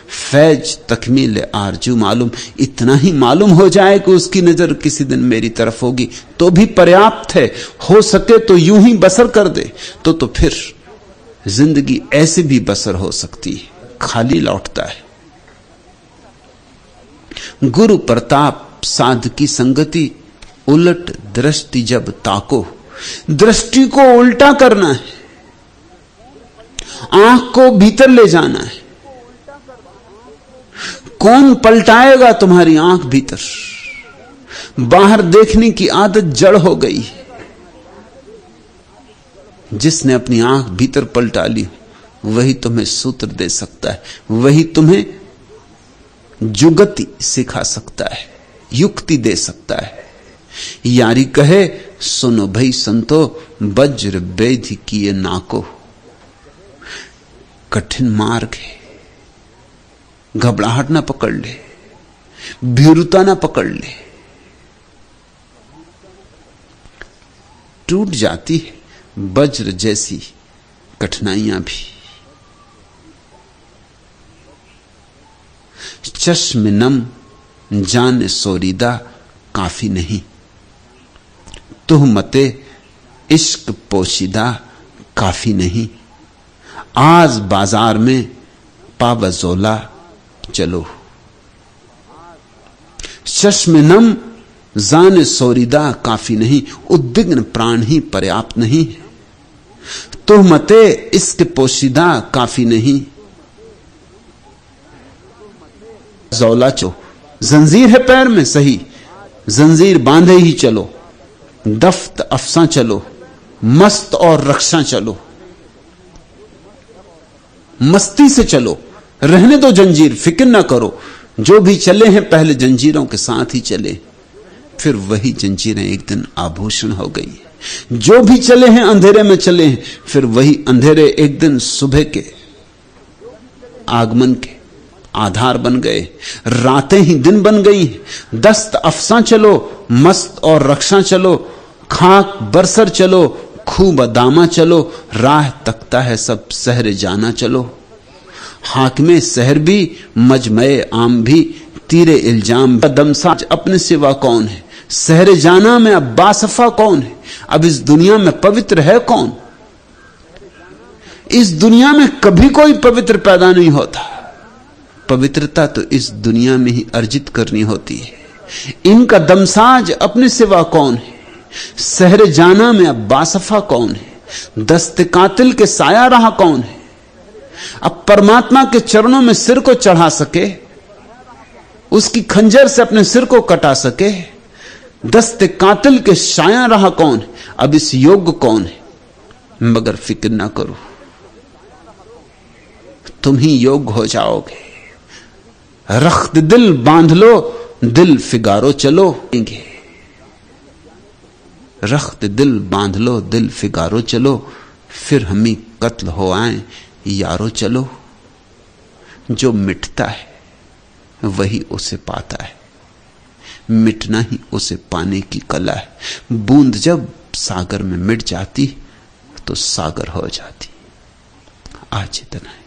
फैज तकमील आरजू मालूम, इतना ही मालूम हो जाए कि उसकी नजर किसी दिन मेरी तरफ होगी तो भी पर्याप्त है। हो सके तो यूं ही बसर कर दे, तो फिर जिंदगी ऐसे भी बसर हो सकती है, खाली लौटता है। गुरु प्रताप साध की संगति, उलट दृष्टि जब ताको, दृष्टि को उल्टा करना है, आंख को भीतर ले जाना है। कौन पलटाएगा तुम्हारी आंख भीतर? बाहर देखने की आदत जड़ हो गई। जिसने अपनी आंख भीतर पलटा ली वही तुम्हें सूत्र दे सकता है, वही तुम्हें जुगति सिखा सकता है, युक्ति दे सकता है। यारी कहे सुनो भई संतो, वज्र बेधि किए नाको। कठिन मार्ग है, घबराहट ना पकड़ ले, भीरुता ना पकड़ ले, टूट जाती है वज्र जैसी कठिनाइयां भी। चश्म नम जाने सोरीदा काफी नहीं, तुहमते इश्क पोशीदा काफी नहीं। आज बाजार में पावजोला चलो, चश्म नम जाने सोरीदा काफी नहीं, उद्विग्न प्राण ही पर्याप्त नहीं। तुहमते इश्क पोशीदा काफी नहीं। जौला चो, जंजीर है पैर में सही, जंजीर बांधे ही चलो, दफ्त अफसा चलो, मस्त और रक्षा चलो, मस्ती से चलो, रहने दो जंजीर, फिक्र ना करो। जो भी चले हैं पहले जंजीरों के साथ ही चले, फिर वही जंजीरें एक दिन आभूषण हो गई। जो भी चले हैं अंधेरे में चले हैं, फिर वही अंधेरे एक दिन सुबह के आगमन के आधार बन गए, रातें ही दिन बन गई। दस्त अफसा चलो, मस्त और रक्षा चलो, खाक बरसर चलो, खूब दामा चलो, राह तकता है सब सहरे जाना चलो। हाकिमे शहर भी मजमए आम भी, तीरे इल्जाम दमसाज अपने सिवा कौन है। सहरे जाना में अब बासफा कौन है, अब इस दुनिया में पवित्र है कौन। इस दुनिया में कभी कोई पवित्र पैदा नहीं होता, पवित्रता तो इस दुनिया में ही अर्जित करनी होती है। इनका दमसाज अपने सिवा कौन है, सहरे जाना में अब बासफा कौन है, दस्त कातिल के साया रहा कौन है। अब परमात्मा के चरणों में सिर को चढ़ा सके, उसकी खंजर से अपने सिर को कटा सके, दस्त कातिल के साया रहा कौन है। अब इस योग्य कौन है। मगर फिक्र ना करो, तुम ही योग्य हो जाओगे। रख्त दिल बांध लो, दिल फिगारो चलो। रख्त दिल बांध लो, दिल फिगारो चलो, फिर हम ही कत्ल हो आए यारो चलो। जो मिटता है वही उसे पाता है, मिटना ही उसे पाने की कला है। बूंद जब सागर में मिट जाती तो सागर हो जाती। आज इतना है।